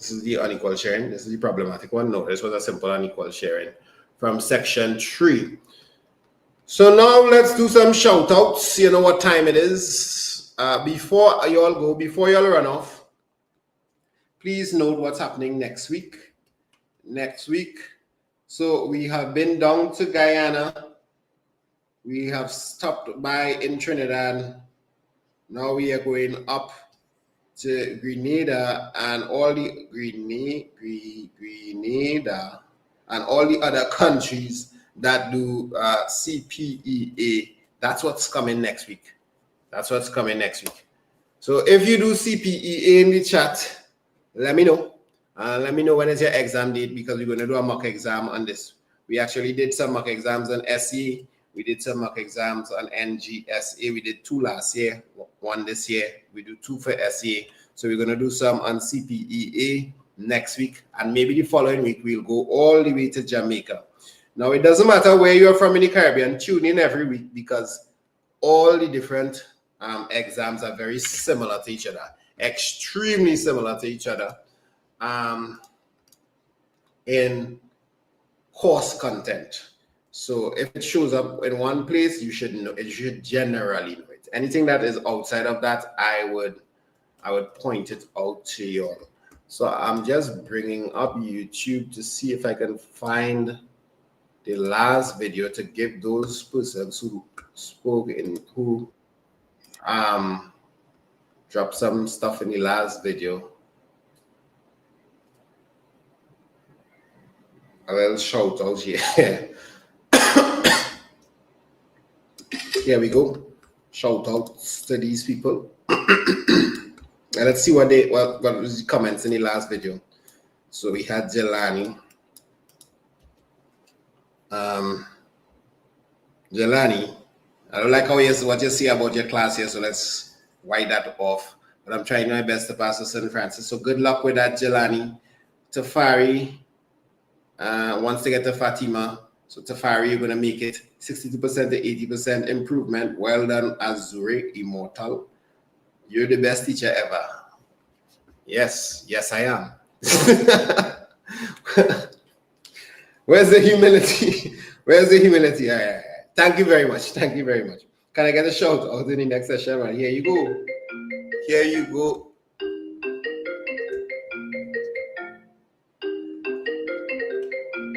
This is the unequal sharing. This is the problematic one. No, this was a simple unequal sharing from section 3. So now let's do some shout outs. You know what time it is. Before you all go, before you all run off, please note what's happening next week. So we have been down to Guyana. We have stopped by in Trinidad. Now we are going up to Grenada and all the Grenada and all the other countries that do CPEA. That's what's coming next week. So if you do CPEA in the chat, let me know. Let me know when is your exam date, because we're going to do a mock exam on this. We actually did some mock exams on SE. We did some mock exams on NGSA. We did 2 last year, 1 this year. We do 2 for SE. So we're going to do some on CPEA next week. And maybe the following week, we'll go all the way to Jamaica. Now, it doesn't matter where you're from in the Caribbean. Tune in every week, because all the different exams are very similar to each other. Extremely similar to each other in course content. So if it shows up in one place, you should know it. You should generally know it. Anything that is outside of that, I would point it out to you all. So I'm just bringing up YouTube to see if I can find the last video to give those persons who spoke in, who dropped some stuff in the last video. A little shout out here. Here we go. Shout outs to these people. And let's see what was the comments in the last video. So we had Jelani. Jelani, I don't like what you say about your class here, so let's wipe that off. But I'm trying my best to pass to St. Francis. So good luck with that, Jelani. Tafari wants to get to Fatima. So Tafari, you're going to make it 62% to 80% improvement. Well done, Azure Immortal. You're the best teacher ever. Yes, I am. Where's the humility? All right. Thank you very much. Can I get a shout out in the next session? Right, here you go.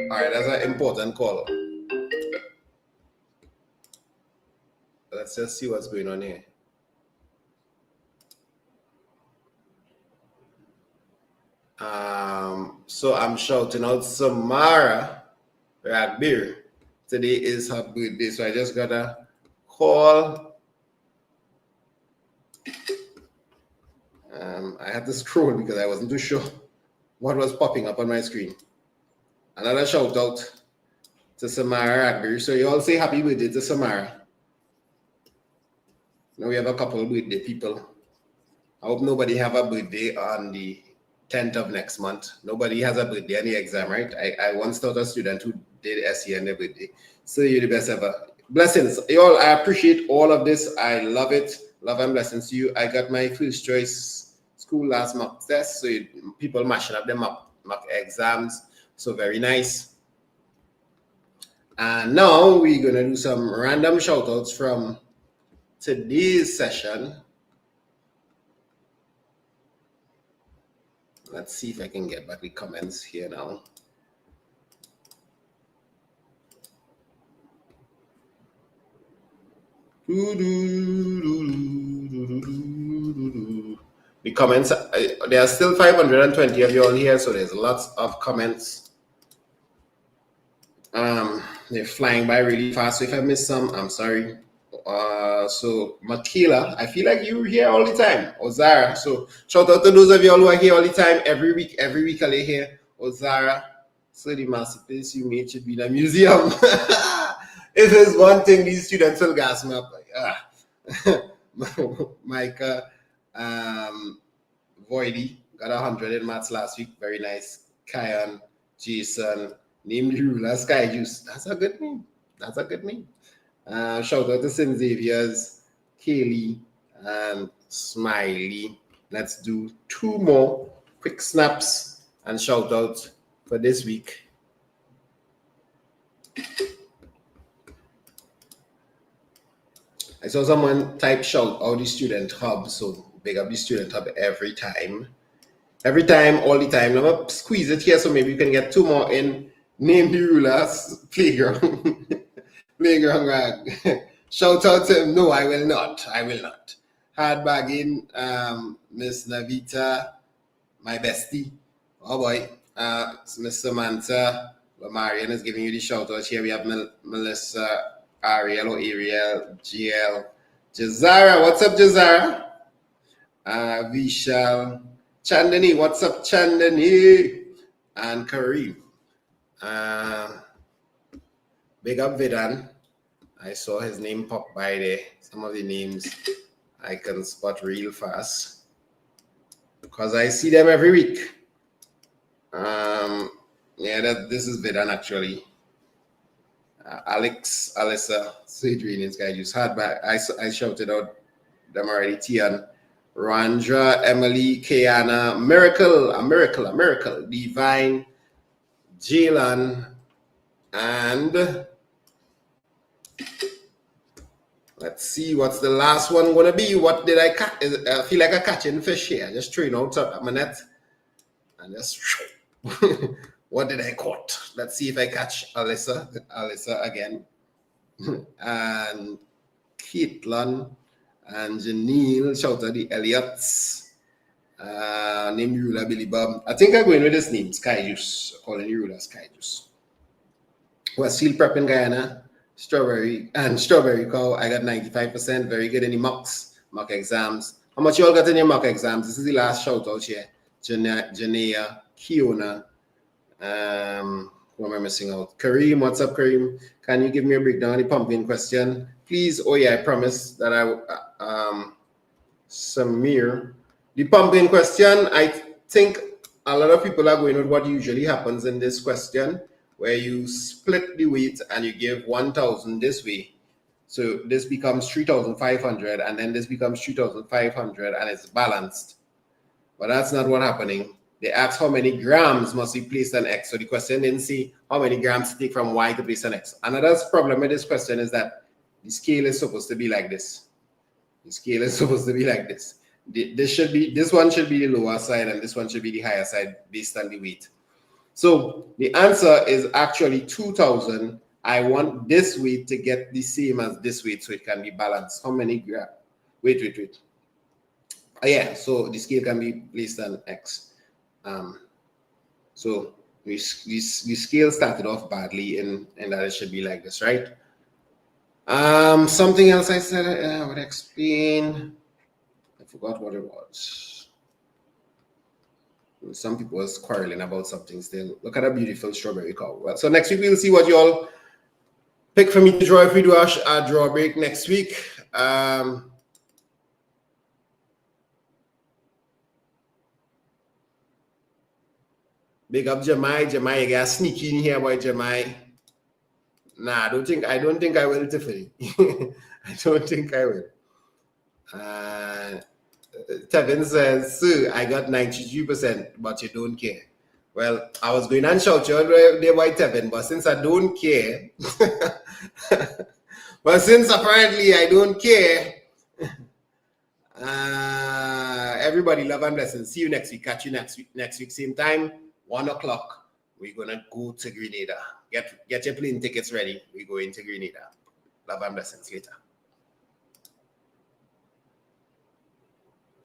All right, that's an important call. Let's just see what's going on here. So I'm shouting out Samara Ragbir. Today is her birthday, so I just got a call. I had to scroll because I wasn't too sure what was popping up on my screen. Another shout out to Samara Ragbir. So you all say happy birthday to Samara. Now we have a couple of birthday people. I hope nobody have a birthday on the 10th of next month. Nobody has a birthday on the exam, right? I once taught a student who did SE on their birthday. So you're the best ever. Blessings. Y'all, I appreciate all of this. I love it. Love and blessings to you. I got my first choice school last mock test. So people mashing up their mock exams. So very nice. And now we're going to do some random shout outs from today's session. Let's see if I can get back the comments here now. The comments, there are still 520 of you all here, so there's lots of comments. They're flying by really fast, so if I miss some, I'm sorry. So Makila, I feel like you're here all the time. Ozara, so shout out to those of you all who are here all the time. Every week I'll here. Ozara, so the masterpiece you made should be in a museum. If there's one thing these students will gas me up like, Micah, Voidy got 100 in maths last week. Very nice. Kyan, Jason, name the ruler, Sky Juice. That's a good name. Shout out to St. Xavier's, Kaylee, and Smiley. Let's do 2 more quick snaps and shout out for this week. I saw someone type shout out the student hub, so big up the student hub every time. Every time, all the time. Now I'm squeeze it here so maybe you can get 2 more in. Name the rulers, playground. Playground rag. Shout out to him. No, I will not. I will not. Hard bagging, Miss Navita, my bestie. Oh boy. Miss Samantha. Marian is giving you the shout out here. We have Melissa, Ariel or Ariel, GL, Jazara. What's up, Jazara? Vishal, Chandani. What's up, Chandani? And Kareem. Big up Vidan. I saw his name pop by there. Some of the names I can spot real fast because I see them every week. Yeah, this is Vidan actually. Alex, Alyssa, Sadrian, Sky Juice, Hardback. I shouted out them already. Tian, Randra, Emily, Kiana, Miracle, a miracle, Divine, Jalen, and let's see what's the last one gonna be. What did I catch? I feel like I'm catching fish here. Just throwing out at my net and just what did I caught? Let's see if I catch Alyssa again, and Caitlin and Janelle. Shout out the Elliots. Name Rula Billy Bob. I think I'm going with this name, Sky Juice. Calling you Rula Sky Juice. We're still prepping Guyana. Strawberry cow. I got 95%. Very good in the mock exams. How much you all got in your mock exams? This is the last shout out here. Janea, Kiona. Who am I missing out? Kareem, what's up, Kareem? Can you give me a breakdown of the pumpkin question, please? Oh yeah, I promise that Samir. The pumpkin question, I think a lot of people are going with what usually happens in this question, where you split the weight and you give 1,000 this way. So this becomes 3,500 and then this becomes 3,500 and it's balanced. But that's not what's happening. They asked how many grams must be placed on X. So the question didn't say how many grams to take from Y to place on X. Another problem with this question is that the scale is supposed to be like this. The scale is supposed to be like this. This one should be the lower side and this one should be the higher side based on the weight. So the answer is actually 2,000. I want this weight to get the same as this weight so it can be balanced. How many grams? Wait. Oh, yeah, so the scale can be placed on X. So the scale started off badly and that it should be like this, right? Something else I said I would explain. I forgot what it was. Some people was quarreling about something still. Look at a beautiful strawberry cow. Well, so next week we'll see what you all pick for me to draw if we do our draw break next week. Big up Jamai. Jamai, you got sneaky in here, boy, Jamai. Nah, I don't think I will, Tiffany. I don't think I will. Tevin says, Sir, I got 93%, but you don't care. Well, I was going and shout you there, white Tevin, but since I don't care, but since apparently I don't care, everybody love and blessings. See you next week. Catch you next week, same time, 1 o'clock. We're gonna go to Grenada. Get your plane tickets ready. We're going to Grenada. Love and blessings later.